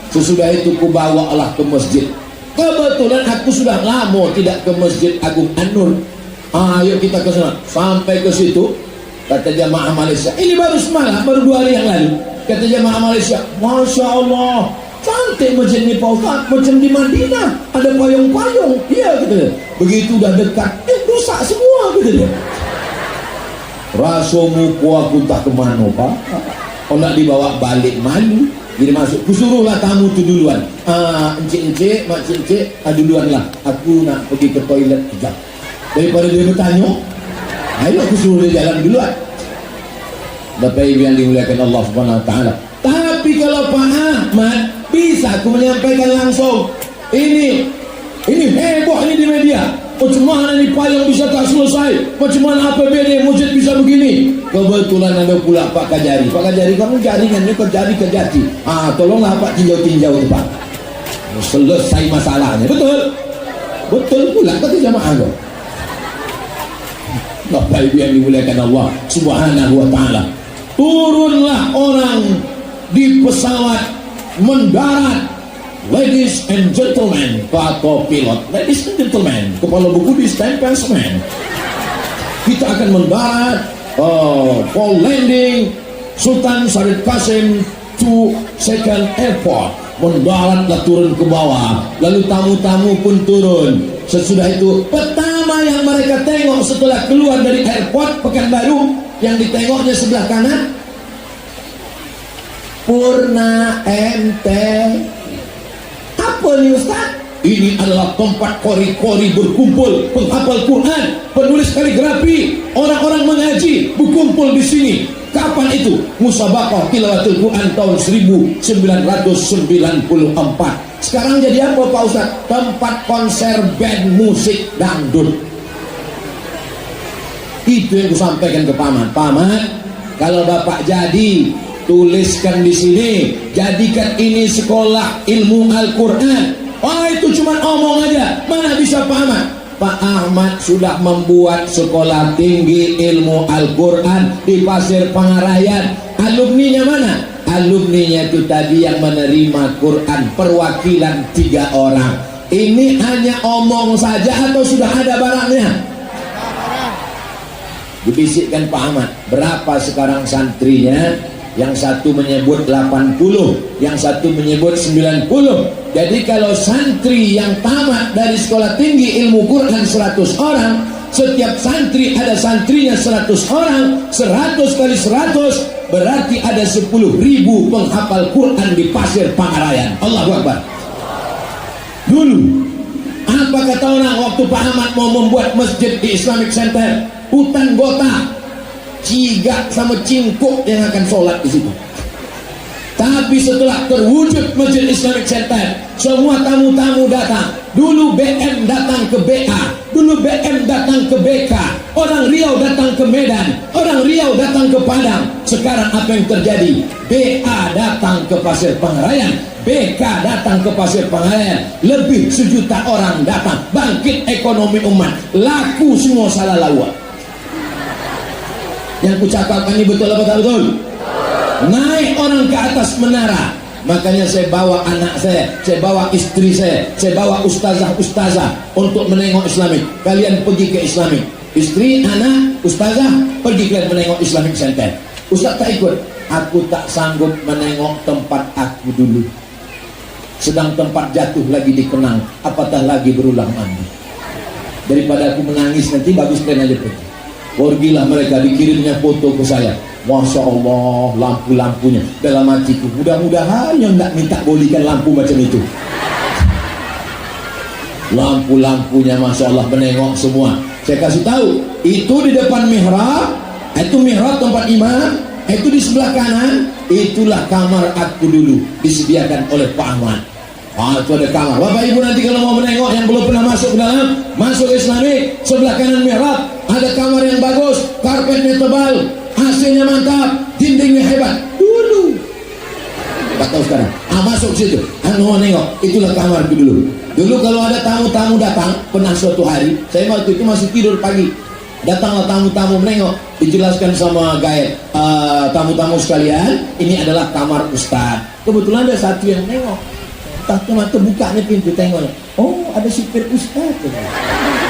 Sesudah itu ku bawa Allah ke masjid. Kebetulan aku sudah lama tidak ke Masjid Agung An-Nur. Ayo kita ke sana. Sampai ke situ, kata jamaah Malaysia, ini baru semalam, baru 2 hari yang lalu. Kata jamaah Malaysia, Masya Allah, cantik masjid ini Pak Ustaz, macam di Madinah, ada payung-payung. Iya, gitu. Begitu udah dekat, rusak semua, gitu. Rasamu aku tak kemana Pak. Kalau nak dibawa balik malu. Jadi masuk, kusuruhlah tamu tu duluan. Encik-encik, makcik-encik, duluan lah. Aku nak pergi ke toilet kejap. Daripada dia bertanya, ayo aku suruh dia jalan duluan. Bapak Ibu yang dimuliakan Allah Subhanahu Wa Taala. Tapi kalau Pak Ahmad bisa aku menyampaikan langsung, ini heboh ini di media. Macam mana ni payung bisa tak selesai? Macam mana APBD masjid bisa begini? Kebetulan ada pula Pak Kajari. Pak Kajari, kamu jaringannya kejati. Tolonglah Pak tinjau-tinjau itu Pak. Selesai masalahnya. Betul. Betul pula kata jamaah itu. Bapak Ibu yang dimuliakan Allah Subhanahu Wa Taala. Turunlah orang di pesawat, mendarat. Ladies and gentlemen, Pak Pilot, ladies and gentlemen, kepala buku di stempel semen. Kita akan mendarat, for landing Sultan Syarif Kasim to second airport. Mendaratlah, turun ke bawah, lalu tamu-tamu pun turun. Sesudah itu, pertama yang mereka tengok setelah keluar dari airport Pekanbaru, yang ditengoknya sebelah kanan, Purna MT. Apa nih Ustaz? Ini adalah tempat kori-kori berkumpul, penghafal Quran, penulis kaligrafi, orang-orang mengaji berkumpul di sini. Kapan itu? Musabaqah tilawatul Quran tahun 1994. Sekarang jadi apa Pak Ustaz? Tempat konser band musik dangdut. Itu yang aku sampaikan ke Paman. Paman, kalau Bapak jadi, tuliskan di sini, jadikan ini sekolah ilmu Al-Quran. Itu cuma omong aja, mana bisa Pak Ahmad? Pak Ahmad sudah membuat sekolah tinggi ilmu Al-Quran di Pasir Pangarayan. Alumninya mana? Alumninya itu tadi yang menerima Quran, perwakilan 3 orang. Ini hanya omong saja atau sudah ada barangnya? Dibisikkan Pak Ahmad, berapa sekarang santrinya? Yang satu menyebut 80, yang satu menyebut 90. Jadi kalau santri yang tamat dari sekolah tinggi ilmu Quran 100 orang, setiap santri ada santrinya 100 orang, 100 kali 100 berarti ada 10.000 penghafal Quran di Pasir Pangarayan. Allahu Akbar. Dulu apa kata orang waktu Pak Ahmad mau membuat masjid di Islamic Center? Hutan gota, cigak sama cingkuk yang akan sholat di situ. Tapi setelah terwujud Masjid Islamic Center, semua tamu-tamu datang. Dulu BM datang ke BA, dulu BM datang ke BK, orang Riau datang ke Medan, orang Riau datang ke Padang. Sekarang apa yang terjadi? BA datang ke Pasir Pangarayan, BK datang ke Pasir Pangarayan, lebih 1 juta orang datang. Bangkit ekonomi umat, laku semua salah lawak. Yang kucapkan ini betul apa tak betul? Naik orang ke atas menara. Makanya saya bawa anak saya bawa istri saya bawa ustazah untuk menengok Islamik. Kalian pergi ke Islamik. Istri, anak, ustazah pergi kalian menengok Islamic Center. Ustaz tak ikut. Aku tak sanggup menengok tempat aku dulu. sedang tempat jatuh lagi dikenang, apatah lagi berulang mandi. Daripada aku menangis nanti, bagus kalian aja pergi. Pergilah mereka, dikirimnya foto ke saya. Masya Allah, lampu-lampunya. Dalam hatiku, mudah-mudahan yang tidak minta bolikan lampu macam itu. Lampu-lampunya Masya Allah menengok semua. Saya kasih tahu, itu di depan mihrab, itu mihrab tempat imam, itu di sebelah kanan, itulah kamar aku dulu disediakan oleh Pak Ahmad. Itu ada kamar. Bapak Ibu nanti kalau mau menengok yang belum pernah masuk ke dalam, masuk Islamik, sebelah kanan mihrab ada kamar yang bagus, karpetnya tebal, AC-nya mantap, dindingnya hebat. Dulu, tak tahu sekarang. Masuk situ, mau nengok, itulah kamarku dulu. Dulu kalau ada tamu-tamu datang, pernah suatu hari, saya waktu itu masih tidur pagi, datanglah tamu-tamu menengok, dijelaskan sama guide, tamu-tamu sekalian, ini adalah kamar Ustaz. Kebetulan ada satu yang nengok, cuma terbuka nih pintu, tengoknya, oh ada sipir Ustaz.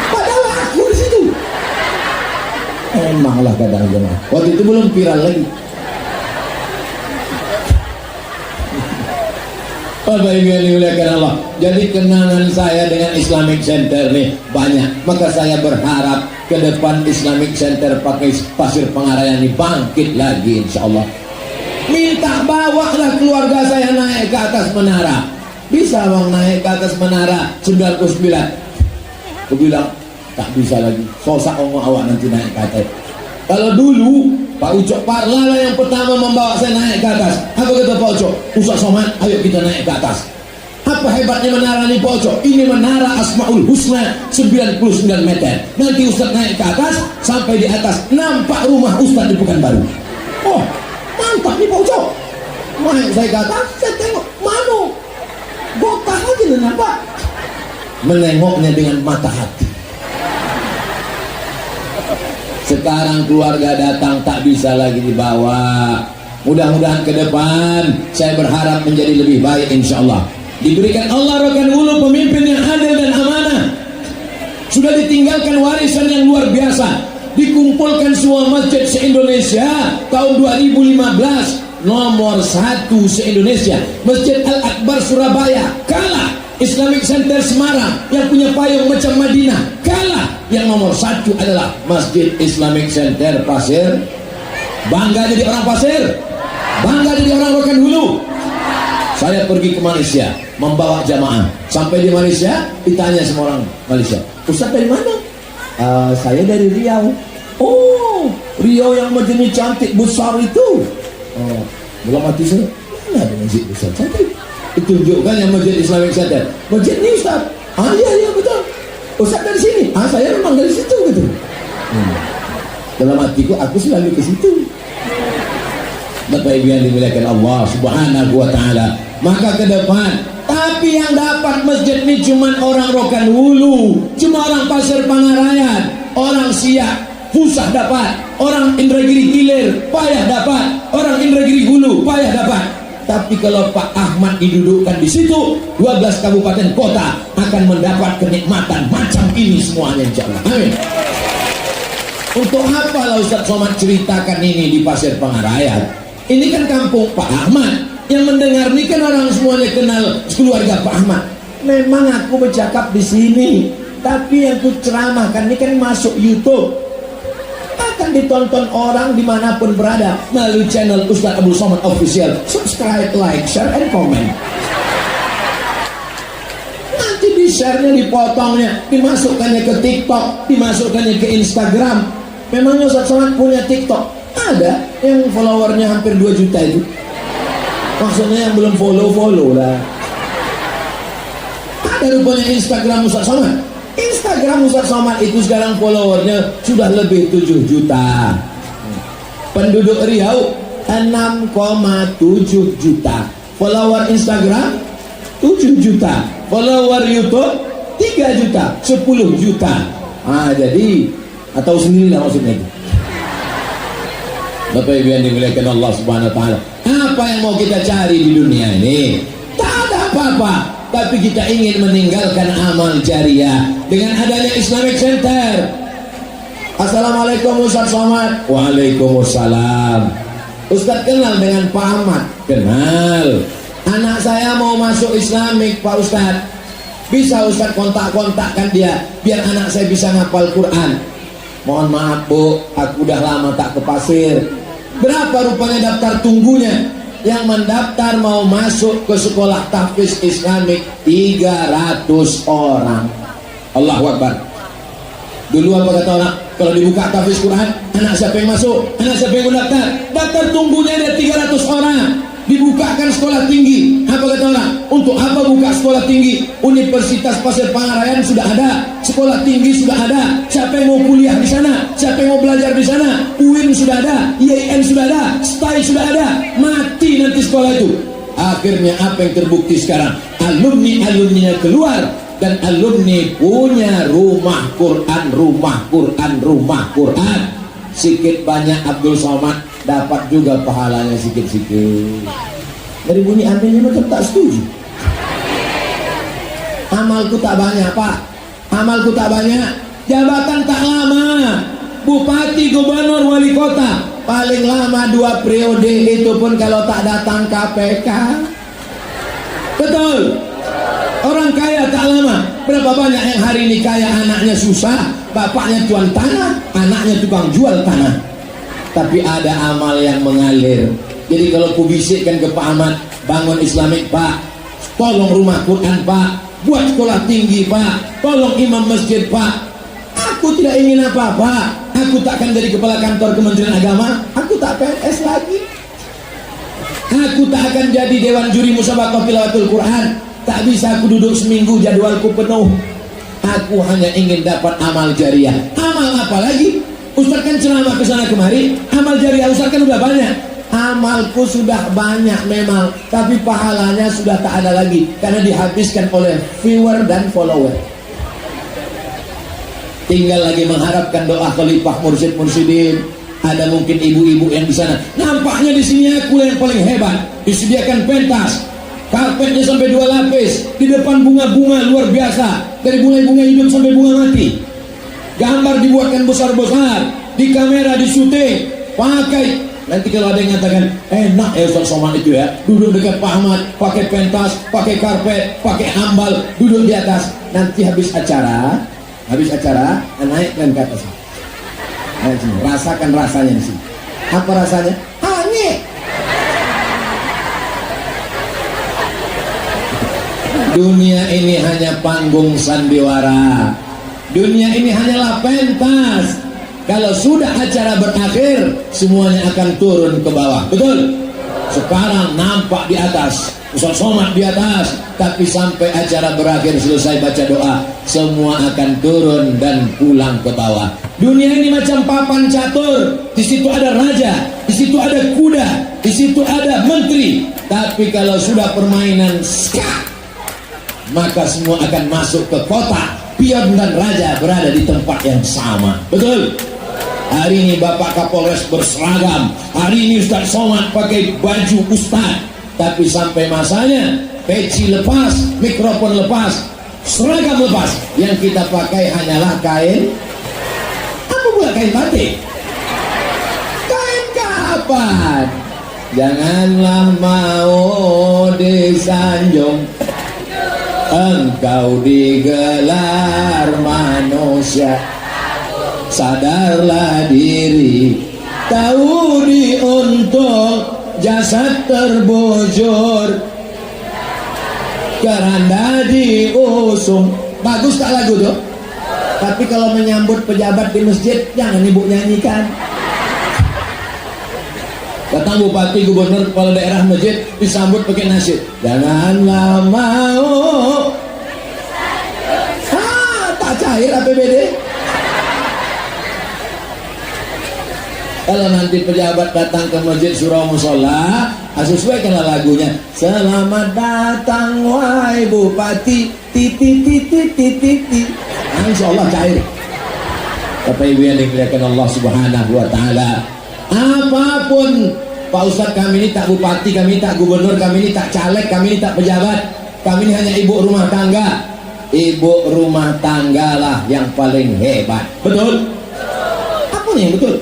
Padahal aku di situ. Emanglah kadang-kadang. Waktu itu belum viral lagi. Bapak Ibu yang dimuliakan Allah, jadi kenangan saya dengan Islamic Center nih banyak. Maka saya berharap ke depan Islamic Center pakai Pasir Pengarayan ini bangkit lagi insya Allah. Minta bawalah keluarga saya naik ke atas menara. Bisa bang naik ke atas menara 99? Aku bilang tak bisa lagi, sosak omong awak nanti naik ke atas. Kalau dulu Pak Ucok Parla yang pertama membawa saya naik ke atas. Apa kata Pak Ucok? Ustaz Somad, ayo kita naik ke atas. Apa hebatnya menara ini Pak Ucok? Ini menara Asmaul Husna 99 meter. Nanti Ustaz naik ke atas, sampai di atas nampak rumah Ustaz di Pekanbaru. Oh mantap nih Pak Ucok. Naik saya ke atas, saya tengok mana bokah aja nih nampak. Menengoknya dengan mata hati. Sekarang keluarga datang tak bisa lagi dibawa. Mudah-mudahan ke depan saya berharap menjadi lebih baik insya-Allah. Diberikan Allah Rokan Hulu pemimpin yang adil dan amanah. Sudah ditinggalkan warisan yang luar biasa. Dikumpulkan semua masjid se-Indonesia tahun 2015 nomor 1 se-Indonesia. Masjid Al-Akbar Surabaya kalah. Islamic Center Semarang yang punya payung macam Madinah kalah. Yang nomor 1 adalah Masjid Islamic Center Pasir. Bangga jadi orang Pasir, bangga jadi orang Rokan Hulu. Saya pergi ke Malaysia membawa jamaah. Sampai di Malaysia ditanya sama orang Malaysia, Ustaz dari mana? Saya dari Riau. Oh Riau yang majlis cantik besar itu. Belum mati saya, mana ada masjid besar cantik? Ditunjukkan yang Masjid Islamic Center. Masjid ini Ustaz. Iya betul. Ustaz dari sini. Saya memang dari situ gitu. Dalam hatiku aku selalu ke situ. Bapak Ibu yang dimuliakan Allah Subhanahu wa taala. Maka ke depan, tapi yang dapat masjid ini cuma orang Rokan Hulu, cuma orang Pasir Pangarayan, orang Siak, Pusah dapat, orang Indragiri Hilir payah dapat, orang Indragiri Hulu payah dapat. Tapi kalau Pak Ahmad didudukkan di situ, 12 kabupaten kota akan mendapat kenikmatan macam ini semuanya insyaallah. Amin. Untuk apalah Ustaz Somad ceritakan ini di Pasir Pangarayan? Ini kan kampung Pak Ahmad. Yang mendengar ini kan orang semuanya kenal keluarga Pak Ahmad. Memang aku bercakap di sini, tapi yang ku ceramahkan ini kan masuk YouTube, akan ditonton orang dimanapun berada melalui channel Ustaz Abdul Somad Official. Subscribe, like, share, and comment. Nanti di share-nya, dipotongnya, dimasukkannya ke TikTok, dimasukkannya ke Instagram. Memangnya Ustaz Somad punya TikTok? Ada yang followernya hampir 2 juta itu. Maksudnya yang belum follow lah. Ada rupanya Instagram Ustaz Somad. Instagram Ustaz Somad itu sekarang followernya sudah lebih 7 juta. Penduduk Riau 6,7 juta. Follower Instagram 7 juta. Follower YouTube 3 juta, 10 juta. Jadi atau sendiri lah maksudnya itu. Bapak Ibu yang dimuliakan Allah Subhanahu wa taala. Apa yang mau kita cari di dunia ini? Tak ada apa-apa. Tapi kita ingin meninggalkan amal jariah dengan adanya Islamic Center. Assalamualaikum Ustaz Somad. Waalaikumsalam. Ustaz kenal dengan Pak Ahmad? Kenal. anak saya mau masuk Islamik Pak Ustadz, bisa Ustadz kontak-kontakkan dia biar anak saya bisa ngapal Quran. Mohon maaf Bu, aku udah lama tak ke pasir. Berapa rupanya daftar tunggunya? Yang mendaftar mau masuk ke sekolah tahfiz Islamik 300 orang. Allahu Akbar. Dulu apa kata orang? Kalau dibuka tahfiz Quran, anak siapa yang masuk? Anak siapa yang mendaftar? Daftar tunggunya ada 300 orang. Dibukakan sekolah tinggi. Apa kata orang? Untuk apa buka sekolah tinggi? Universitas Pasir Pangarayan sudah ada, sekolah tinggi sudah ada. Siapa yang mau kuliah di sana? Siapa yang mau belajar di sana? UIN sudah ada, IAIN sudah ada, STAI sudah ada. Mati nanti sekolah itu. Akhirnya apa yang terbukti sekarang? Alumni-alumninya keluar dan alumni punya rumah Quran, rumah Quran, rumah Quran. Sikit banyak Abdul Somad dapat juga pahalanya sikit-sikit. Dari bunyi aminnya macam tak setuju. Amalku tak banyak Pak, amalku tak banyak. Jabatan tak lama, bupati, gubernur, wali kota paling lama 2 periode, itu pun kalau tak datang KPK. Betul. Orang kaya tak lama. Berapa banyak yang hari ini kaya, anaknya susah, bapaknya tuan tanah, anaknya tukang jual tanah. Tapi ada amal yang mengalir. Jadi kalau ku bisikkan ke Pak Ahmad, bangun Islamik Pak, tolong rumah Quran Pak, buat sekolah tinggi Pak, tolong imam masjid Pak. Aku tidak ingin apa-apa. Aku takkan jadi kepala kantor Kementerian Agama, aku tak PNS lagi. Aku tak akan jadi dewan juri musabaqah tilawatul Quran. Tak bisa aku duduk seminggu jadwalku penuh. Aku hanya ingin dapat amal jariah. Amal apa lagi? Ustaz kan ceramah ke sana kemari, amal jariah Ustaz kan udah banyak. Amalku sudah banyak memang, tapi pahalanya sudah tak ada lagi karena dihabiskan oleh viewer dan follower. Tinggal lagi mengharapkan doa khalifah mursyid mursyidin. Ada mungkin ibu-ibu yang di sana. Nampaknya di sini aku yang paling hebat. Disediakan pentas, karpetnya sampai 2 lapis, di depan bunga-bunga luar biasa, dari bunga-bunga hidup sampai bunga mati. Gambar dibuatkan besar-besar, di kamera, di syuting, pakai. Nanti kalau ada yang mengatakan enak ya Ustaz Somad itu ya, duduk dekat Pak Ahmad, pakai pentas, pakai karpet, pakai ambal, duduk di atas. Nanti habis acara, naikkan ke atas. Naik sini, rasakan rasanya di sini. Apa rasanya? Aneh. Dunia ini hanya panggung sandiwara. Dunia ini hanyalah pentas. Kalau sudah acara berakhir, semuanya akan turun ke bawah. Betul? Sekarang nampak di atas, Ustaz Somad di atas, tapi sampai acara berakhir selesai baca doa, semua akan turun dan pulang ke bawah. Dunia ini macam papan catur. Di situ ada raja, di situ ada kuda, di situ ada menteri. Tapi kalau sudah permainan ska, maka semua akan masuk ke kotak. Pion dan raja berada di tempat yang sama. Betul? Hari ini Bapak Kapolres berseragam, hari ini Ustaz Somad pakai baju ustaz. Tapi sampai masanya peci lepas, mikrofon lepas, seragam lepas. Yang kita pakai hanyalah kain. Apa pula kain batik? Kain kapan? Janganlah mau disanjung, engkau digelar manusia. Sadarlah diri, tahu diuntung, jasad terbujur, keranda diusung. Bagus tak lagu tuh? Tapi kalau menyambut pejabat di masjid, jangan ibu nyanyikan. Datang bupati, gubernur, kepala daerah, masjid, disambut pakai nasyid. Janganlah mau. Tak cair APBD. Kalau nanti pejabat datang ke masjid surau musola, sesuaikanlah lagunya. Selamat datang wahai bupati, titi. Insya Allah cair. Bapak Ibu yang dimuliakan Allah Subhanahu Wa Taala. Apapun Pak Ustadz, kami ini tak bupati, kami ini tak gubernur, kami ini tak caleg, kami ini tak pejabat, kami ini hanya ibu rumah tangga. Ibu rumah tangga lah yang paling hebat. Betul? Apa nih yang betul?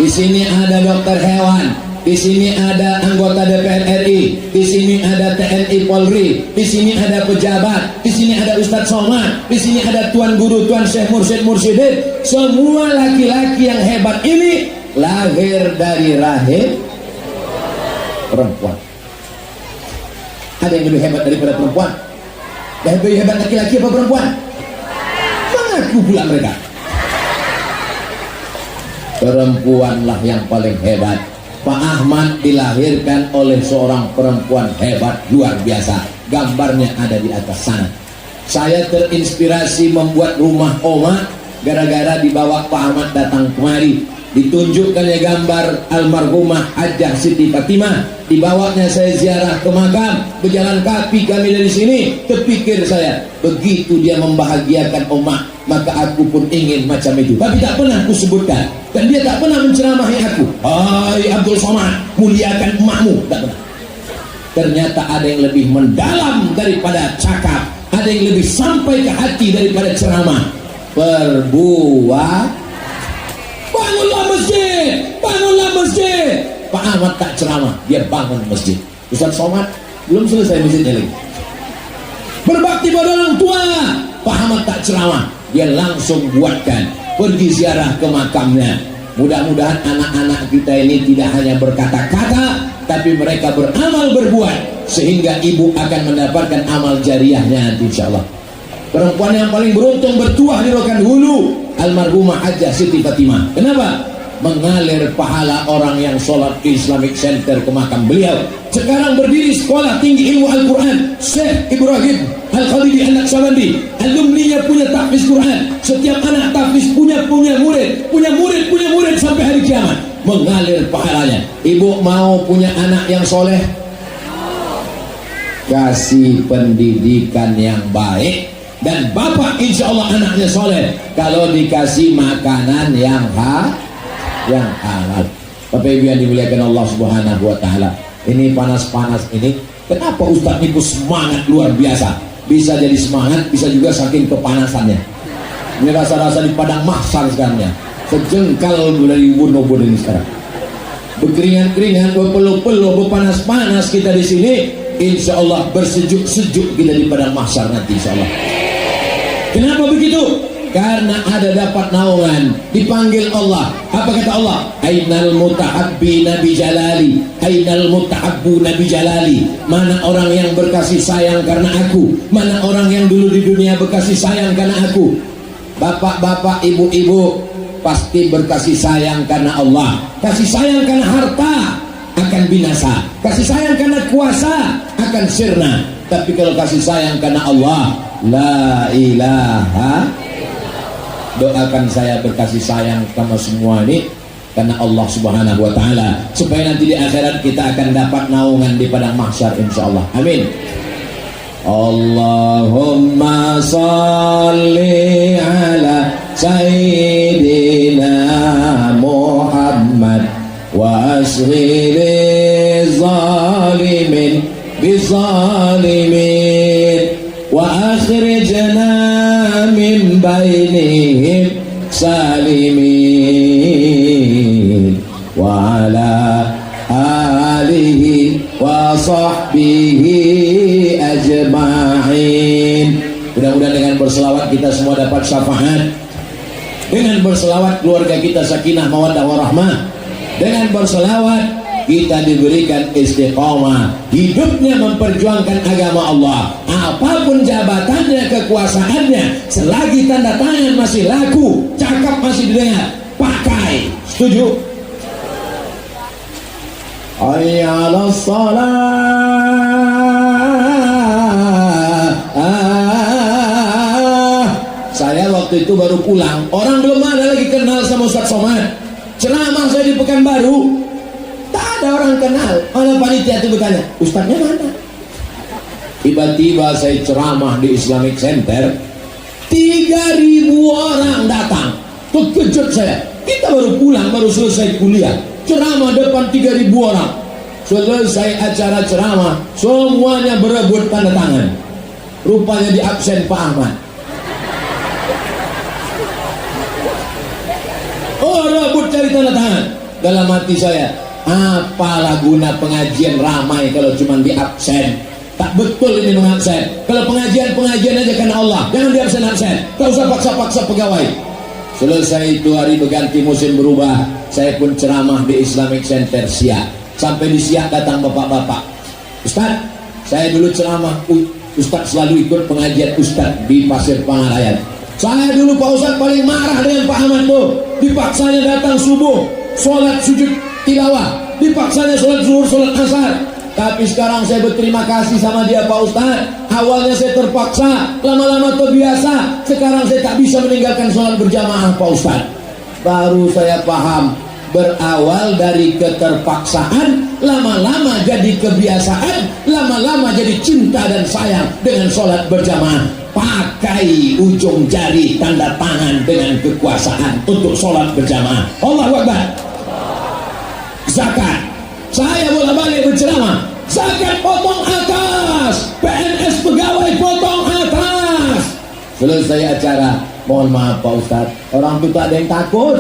Di sini ada dokter hewan, di sini ada anggota DPR RI, di sini ada TNI Polri, di sini ada pejabat, di sini ada Ustadz Somad, di sini ada tuan guru, tuan syekh, mursyid, mursyidin. Semua laki-laki yang hebat ini lahir dari rahim perempuan. Ada yang lebih hebat daripada perempuan? Lebih hebat laki-laki apa perempuan? Mengaku pula mereka. Perempuanlah yang paling hebat. Pak Ahmad dilahirkan oleh seorang perempuan hebat luar biasa. Gambarnya ada di atas sana. Saya terinspirasi membuat rumah Oma gara-gara dibawa Pak Ahmad datang kemari. Ditunjukkannya gambar almarhumah Hajjah Siti Fatimah. Dibawanya saya ziarah ke makam, berjalan kaki kami dari sini. Terpikir saya, begitu dia membahagiakan Oma, maka aku pun ingin macam itu. Tapi tak pernah aku sebutkan, dan dia tak pernah menceramahi aku. Hai Abdul Somad, muliakan emakmu. Tak pernah. Ternyata ada yang lebih mendalam daripada cakap, ada yang lebih sampai ke hati daripada ceramah. Berbuat. Bangunlah masjid, bangunlah masjid. Pak Ahmad tak ceramah, dia bangun masjid. Ustadz Somad belum selesai masjidnya lagi. Berbakti pada orang tua, Pak Ahmad tak ceramah, dia langsung buatkan. Pergi ziarah ke makamnya. Mudah-mudahan anak-anak kita ini tidak hanya berkata-kata, tapi mereka beramal berbuat, sehingga ibu akan mendapatkan amal jariahnya nanti insyaallah. Perempuan yang paling beruntung bertuah di Rokan Hulu, almarhumah Hajjah Siti Fatimah. Kenapa? Mengalir pahala orang yang sholat di Islamic Center ke makam beliau. Sekarang berdiri sekolah tinggi ilmu Al-Quran Syekh Ibrahim Al-Khalidi An-Naqsyabandi. Alumninya punya tahfiz Quran. Setiap anak tahfiz punya murid sampai hari kiamat. Mengalir pahalanya. Ibu mau punya anak yang soleh? Kasih pendidikan yang baik. Dan bapak insya Allah anaknya soleh kalau dikasih makanan yang halal. Bapak Ibu yang dimuliakan Allah Subhanahu wa taala. Ini panas-panas ini, kenapa Ustadz itu semangat luar biasa? Bisa jadi semangat, bisa juga saking kepanasannya. Ini rasa-rasa di padang mahsyar sekarang ya. Sejengkal dari bunuh-bunuh ini sekarang. Berkeringat-keringat, berpeluh-peluh, berpanas-panas kita di sini. Insya Allah bersejuk-sejuk kita di padang mahsyar nanti insya Allah. Kenapa begitu? Karena ada dapat naungan, dipanggil Allah. Apa kata Allah? Ainal mutahabbi nabi jalali, ainal mutahabbu nabi jalali. Mana orang yang berkasih sayang karena aku? Mana orang yang dulu di dunia berkasih sayang karena aku? Bapak-bapak, ibu-ibu pasti berkasih sayang karena Allah. Kasih sayang karena harta akan binasa. Kasih sayang karena kuasa akan sirna. Tapi kalau kasih sayang karena Allah, la ilaha. Doakan saya berkasih sayang sama semua ini karena Allah Subhanahu wa taala, supaya nanti di akhirat kita akan dapat naungan di padang mahsyar insyaallah. Amin. Allahumma shalli ala sayyidina Muhammad wa ashghil zalimin bizalimin wa akhrijna min bainihim salimin wa ala alihi wa sahbihi ajma'in. Mudah-mudahan dengan berselawat kita semua dapat syafaat. Dengan berselawat keluarga kita sakinah mawaddah warahmah. Dengan berselawat kita diberikan istiqamah, hidupnya memperjuangkan agama Allah. Apapun jabatannya, kekuasaannya, selagi tanda tangan masih laku, cakap masih didengar, pakai. Setuju? Hayya 'alas shalah. Saya waktu itu baru pulang, orang belum ada lagi kenal sama Ustadz Somad. Ceramah saya di Pekanbaru, tak ada orang kenal. Oleh panitia itu bertanya, Ustadznya mana? Tiba-tiba saya ceramah di Islamic Center, 3.000 orang datang. Terkejut saya. Kita baru pulang, baru selesai kuliah, ceramah depan 3.000 orang. Selesai acara ceramah, semuanya berebut tanda tangan. Rupanya di absen Pak Ahmad. Oh, rebut cari tanda tangan. Dalam hati saya, Apalah guna pengajian ramai kalau cuma di absen? Tak betul ini mengabsen. Kalau pengajian aja karena Allah, jangan di absen. Tak usah paksa-paksa pegawai. Selesai itu hari berganti musim berubah, saya pun ceramah di Islamic Center Siak. Sampai di Siak datang bapak-bapak, Ustaz, saya dulu ceramah, Ustaz selalu ikut pengajian Ustaz di Pasir Pangarayan. Saya dulu Pak Ustaz paling marah dengan Pak Ahmad tuh. Dipaksanya datang subuh, sholat sujud tilawah, dipaksanya sholat zuhur, sholat asar. Tapi sekarang saya berterima kasih sama dia Pak Ustaz. Awalnya saya terpaksa, lama-lama terbiasa. Sekarang saya tak bisa meninggalkan sholat berjamaah Pak Ustaz. Baru saya paham, berawal dari keterpaksaan, lama-lama jadi kebiasaan, lama-lama jadi cinta dan sayang dengan sholat berjamaah. Pakai ujung jari tanda tangan dengan kekuasaan untuk sholat berjamaah. Allahu Akbar. Zakat, saya bolak-balik berceramah, zakat potong atas, PNS pegawai potong atas. Selesai acara, mohon maaf Pak Ustadz, orang itu tak ada yang takut.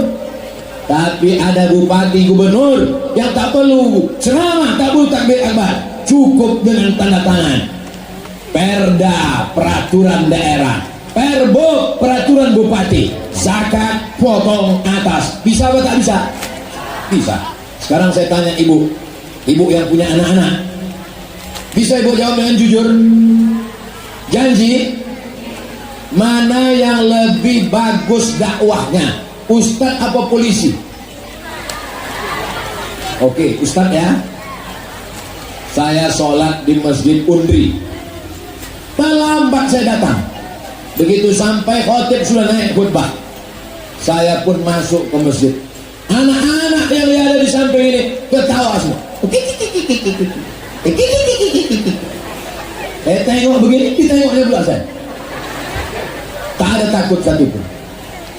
Tapi ada bupati gubernur yang tak perlu ceramah, tak perlu takbir akbar, cukup dengan tanda tangan. Perda peraturan daerah, Perbo peraturan bupati, zakat potong atas. Bisa apa tak bisa? Bisa. Sekarang saya tanya ibu yang punya anak-anak, bisa ibu jawab dengan jujur? Janji, mana yang lebih bagus dakwahnya, ustadz apa polisi? Oke, ustadz ya. Saya sholat di Masjid Undri, terlambat saya datang. Begitu sampai khotib sudah naik khutbah, saya pun masuk ke masjid. Anak-anak yang ada di samping ini ketawa semua. Saya tengok begini, ditengoknya pula saya. Tak ada takut satu pun.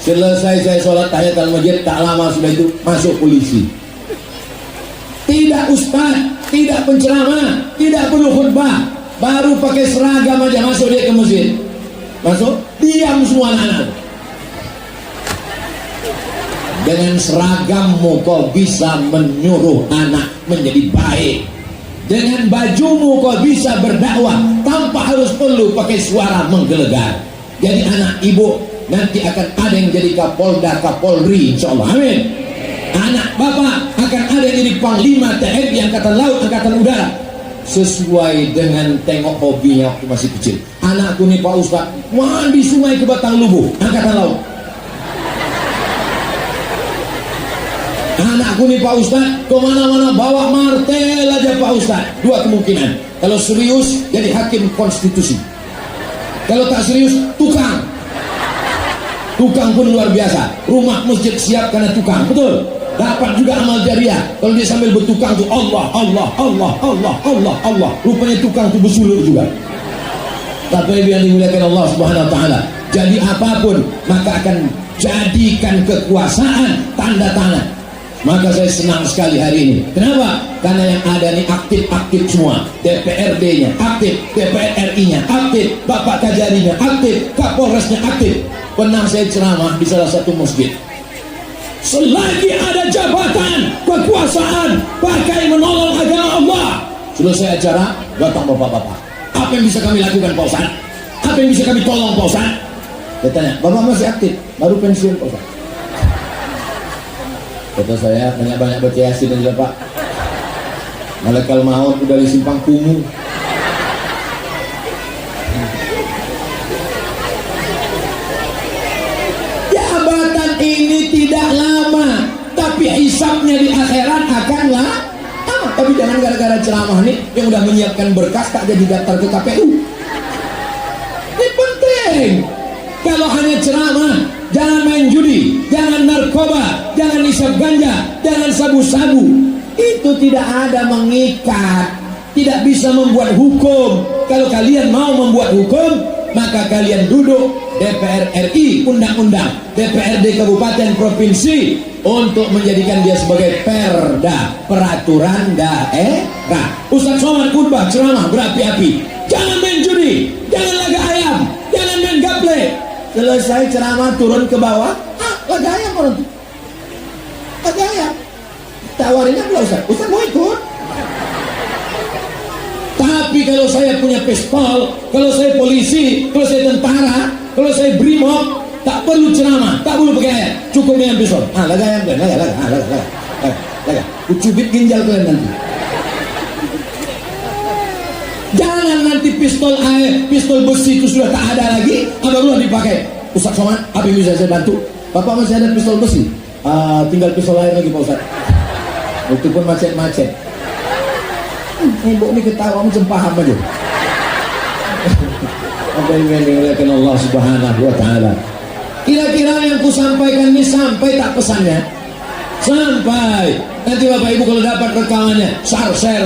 Selesai saya sholat tahiyat al-masjid, tak lama sudah itu masuk polisi. Tidak ustaz, tidak penceramah, tidak perlu khutbah, baru pakai seragam aja masuk dia ke masjid. Masuk, diam semua anak-anak. Dengan seragammu kau bisa menyuruh anak menjadi baik. Dengan bajumu kau bisa berdakwah tanpa harus perlu pakai suara menggelegar. Jadi anak ibu nanti akan ada yang jadi Kapolda, Kapolri, insyaallah. Amin. Anak bapak akan ada yang jadi Panglima TNI, Angkatan Laut, Angkatan Udara. Sesuai dengan tengok hobinya waktu masih kecil. Anakku nih Pak Ustaz, mandi sungai ke Batang Lubu, Angkatan Laut. Anakku nih Pak Ustaz, kemana-mana bawa martel aja Pak Ustaz. Dua kemungkinan, kalau serius jadi hakim konstitusi, kalau tak serius tukang. Tukang pun luar biasa, rumah masjid siap karena tukang, betul. Dapat juga amal jariah kalau dia sambil bertukang tuh Allah, Allah, Allah, Allah, Allah, Allah. Rupanya tukang tuh bersulur juga. Tapi yang dimuliakan Allah Subhanahu Wa Taala, jadi apapun maka akan jadikan kekuasaan tanda tangan. Maka saya senang sekali hari ini. Kenapa? Karena yang ada nih aktif-aktif semua. DPRD-nya aktif, DPR RI-nya aktif, Bapak Kajarinya aktif, Kapolresnya aktif. Pernah saya ceramah di salah satu masjid. Selagi ada jabatan, kekuasaan, pakai menolong agama Allah. Selesai acara, datang bapak-bapak. Apa yang bisa kami lakukan Pak Ustaz? Apa yang bisa kami tolong Pak Ustaz? Saya tanya, Bapak masih aktif? Baru pensiun Pak Ustaz. Kata saya, banyak-banyak baca Yasin aja Pak. Malaikat maut udah di simpang kumuh. Jabatan ini tidak lama, tapi hisabnya di akhirat akan lama. Tapi jangan gara-gara ceramah nih yang udah menyiapkan berkas tak jadi daftar ke KPU. Ini penting. Kalau hanya ceramah, jangan main judi, jangan narkoba, jangan isap ganja, jangan sabu-sabu. Itu tidak ada mengikat, tidak bisa membuat hukum. Kalau kalian mau membuat hukum, maka kalian duduk DPR RI, undang-undang, DPRD kabupaten provinsi untuk menjadikan dia sebagai perda, peraturan daerah. Ustaz Somad khutbah ceramah berapi-api, jangan main judi, jangan laga ayam, jangan main gaple. Selesai ceramah turun ke bawah, laga ayam orang itu, laga ayam. tawarinnya enggak Ustaz. Ustaz mau ikut. Tapi kalau saya punya pistol, kalau saya polisi, kalau saya tentara, kalau saya brimob, tak perlu ceramah, tak perlu pakai ayat, cukup dengan pistol. Laga, kucubit ginjal kalian nanti. Jangan nanti pistol air, pistol besi itu sudah tak ada lagi, baru dipakai. Ustaz Somad, apa yang bisa saya bantu? Bapak masih ada pistol besi? Tinggal pistol air lagi Pak Ustaz. Itu pun macet-macet. Ibu ini ketawa macam paham aja. Apa yang dimuliakan Allah Subhanahu wa taala. Kira-kira yang ku sampaikan ini sampai tak pesannya? Sampai. Nanti Bapak Ibu kalau dapat rekamannya, share,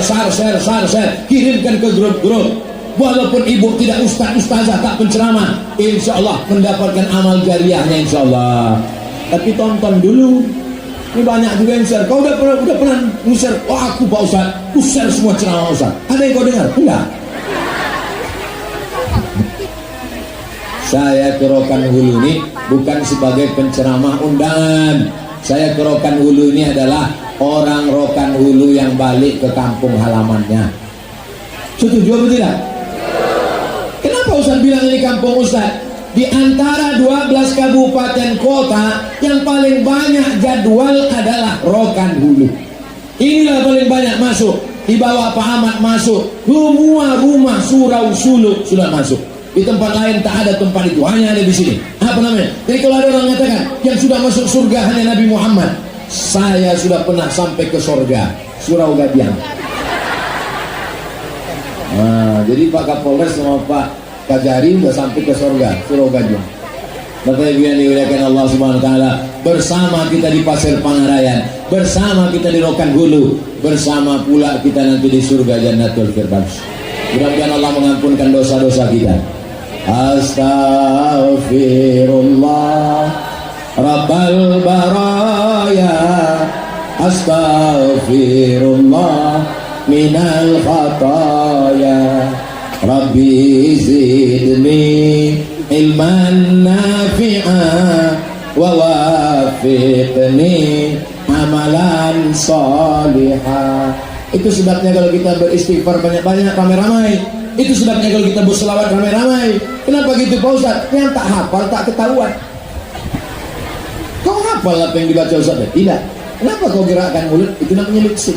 kirimkan ke grup-grup. Walaupun ibu tidak ustazah, tak penceramah, insya Allah mendapatkan amal jariahnya insya Allah. Tapi tonton dulu. Ini banyak juga yang share. Kau udah pernah nge-share? Oh aku Pak Ustaz, ku share semua ceramah Ustaz. Ada yang kau dengar? Enggak. Saya ke Rokan Hulu ini bukan sebagai penceramah undangan. Saya ke Rokan Hulu ini adalah orang Rokan Hulu yang balik ke kampung halamannya. Setuju atau tidak? Kenapa Ustaz bilang ini kampung Ustaz? Di antara 12 kabupaten kota yang paling banyak jadwal adalah Rokan Hulu. Inilah paling banyak masuk. Di bawah Pak Ahmad masuk. Semua rumah surau suluk sudah masuk. Di tempat lain tak ada tempat itu, hanya ada di sini. Apa namanya? Jadi kalau ada orang mengatakan yang sudah masuk surga hanya Nabi Muhammad, saya sudah pernah sampai ke surga, Surau Gadiang. Jadi Pak Kapolres sama Pak Kajari sudah sampai ke surga, Surau Gadiang. Bapak Ibu yang dimuliakan Allah Subhanahu wa taala, bersama kita di Pasir Pangarayan, bersama kita di Rokan Hulu, bersama pula kita nanti di surga Jannatul Firdaus. Mudah-mudahan Allah mengampunkan dosa-dosa kita. Astaghfirullah Rabbal baraya, astaghfirullah minal khataya, Rabbi zidni ilman nafi'a wa wafiqni amalan salihah. Itu sebabnya kalau kita beristighfar banyak-banyak, ramai-ramai. Itu sebabnya kalau kita berselawat ramai-ramai. Kenapa gitu Pak Ustaz? Yang tak hafal tak ketahuan. Kau hafal apa yang dibaca Ustaz? Tidak. Kenapa kau gerakkan mulut? Itu namanya liksik.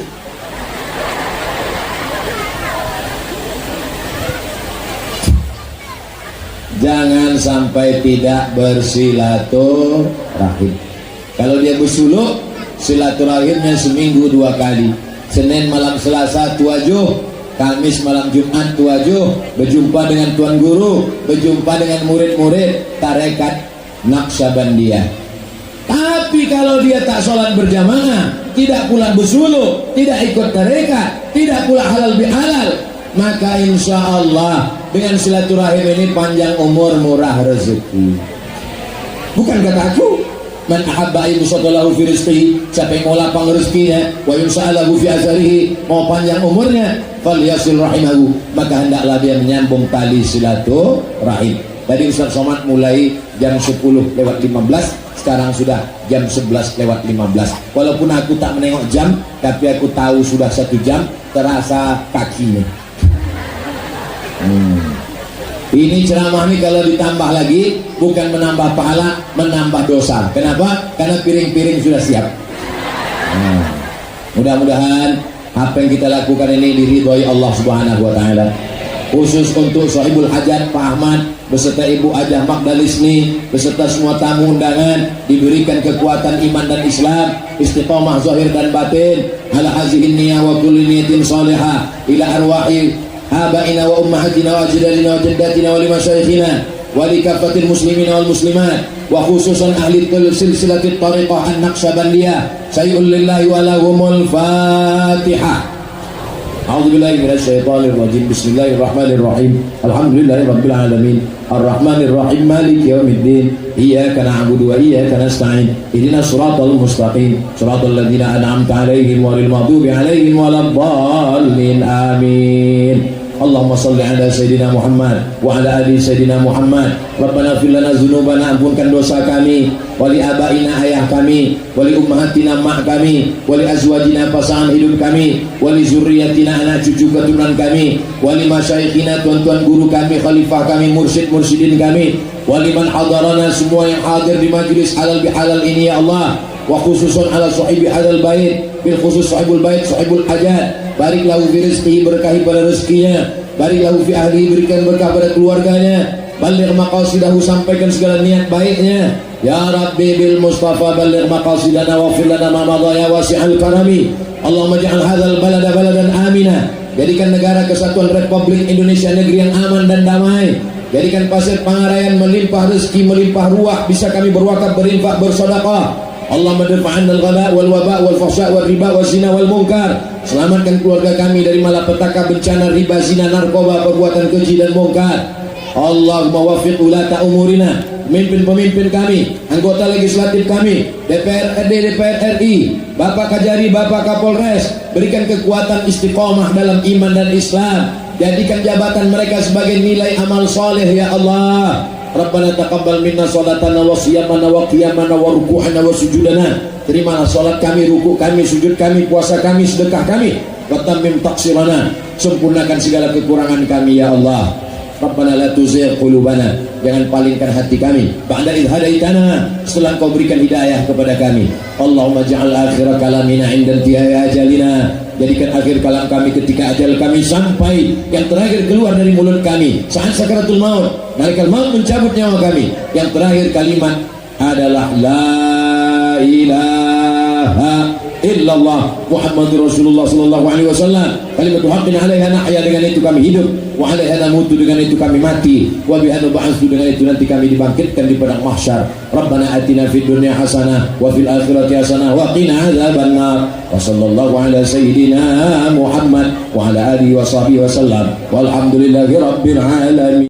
Jangan sampai tidak bersilaturahim. Kalau dia bersuluk, silaturahimnya seminggu 2 kali. Senin malam Selasa tuajuh, Kamis malam Jumat tuajuh, berjumpa dengan Tuan Guru, berjumpa dengan murid-murid tarekat Naqsabandiyah. Tapi kalau dia tak sholat berjamaah, tidak pula bersuluk, tidak ikut tarekat, tidak pula halal bihalal, maka insya Allah dengan silaturahim ini panjang umur, murah rezeki. Bukan kata aku. Man ahabba ayyusatalahu fi rizqihi, siapa yang mau lapang rezekinya, wa yusa'alahu fi azarihi, mau panjang umurnya, falyasil rahimahu, maka hendaklah dia menyambung tali silaturahim. Tadi Ustaz Somad mulai jam 10:15, sekarang sudah jam 11:15. Walaupun aku tak menengok jam, tapi aku tahu sudah 1 jam, terasa kakinya. Ini ceramah ini kalau ditambah lagi bukan menambah pahala, menambah dosa. Kenapa? Karena piring-piring sudah siap. Mudah-mudahan apa yang kita lakukan ini diridhoi Allah Subhanahu wa taala. Khusus untuk sahibul hajat Pak Ahmad beserta Ibu Ajah Magdalisni beserta semua tamu undangan diberikan kekuatan iman dan Islam, istiqamah zahir dan batin, ala hazihin niyah wa kulli niyatin salihah ila arwahi abaina wa ummahatina wa ajdadina wa jaddatina wa limasyayikhina wa likafatil muslimina wal muslimat wa khususan ahli silsilatit tariqah an-Naqsabandiyah sayyul lillahi wa lahumul fatihah. A'udzu billahi minasy syaithanir rajim. Bismillahirrahmanirrahim. Alhamdulillahi rabbil alamin. Arrahmanir rahim. Maliki yaumiddin. Iyyaka na'budu wa iyyaka nasta'in. Ihdinas siratal mustaqim. Siratal ladzina an'amta 'alaihim ghairil maghdubi 'alaihim waladdallin. Amin. Allahumma salli ala Sayyidina Muhammad wa ala ali Sayyidina Muhammad. Rabbana fir lana dzunubana, ampunkan dosa kami, wali abaina ayah kami, wali ummahatina mak kami, wali azwajina pasangan hidup kami, wali zurriyatina anak cucu keturunan kami, wali masyayikhina tuan-tuan guru kami, khalifah kami, mursyid-mursyidin kami, wali man hadarana, semua yang hadir di majlis halal bihalal ini ya Allah, wa khususun ala sahibi hadal bait, bil khusus sahibul bait, sahibul hajat, barik lahu fi rizqihi, berkahi pada rezekinya, barik lahu fi ahli, berikan berkah pada keluarganya, baligh maqasidahu, sampaikan segala niat baiknya ya Rabbi bil Mustafa, baligh maqasidana wa fir lana ma madha ya wasi'al karami. Allahumma ja'al hadzal balada baladan amina, jadikan negara kesatuan Republik Indonesia negeri yang aman dan damai. Jadikan Pasir Pangarayan melimpah rezeki, melimpah ruah, bisa kami berwakaf, berinfak, bersedekah. Allahumma dirfa'anna al-ghala wal waba wal fahsya wal riba wal zina wal munkar. Selamatkan keluarga kami dari malapetaka, bencana, riba, zina, narkoba, perbuatan keji dan munkar. Allahumma wafiq ulata umurina, pemimpin-pemimpin kami, anggota legislatif kami, DPRD, DPR RI, Bapak Kajari, Bapak Kapolres, berikan kekuatan istiqomah dalam iman dan Islam. Jadikan jabatan mereka sebagai nilai amal soleh ya Allah. Rabbana taqabbal minna salatana wa siyamana wa qiyamana wa ruku'ana wa sujudana. Terimalah salat kami, ruku' kami, sujud kami, puasa kami, sedekah kami. Wa tammim taqsirana, sempurnakan segala kekurangan kami ya Allah. Rabbana la tuzigh qulubana, jangan palingkan hati kami ba'da idh hadaitana, setelah Kau berikan hidayah kepada kami. Allahumma ja'al akhir kalamina 'inda intihai ajalina, jadikan akhir kalam kami ketika ajal kami sampai, yang terakhir keluar dari mulut kami saat sakaratul maut, malaikat maut mencabut nyawa kami, yang terakhir kalimat adalah la ilaha illallah Muhammadur Rasulullah sallallahu alaihi wasallam. Kalimatu haqqin 'alaiha nahya, dengan itu kami hidup, wa 'alaiha namutu, dengan itu kami mati, wa biha nub'atsu, dengan itu nanti kami dibangkitkan di padang mahsyar. Rabbana atina fid dunya hasanah wa fil akhirati hasanah wa qina adzabannar. Wa sallallahu ala sayyidina Muhammad wa ala alihi wa sahbihi wasallam. Walhamdulillahi rabbil alamin.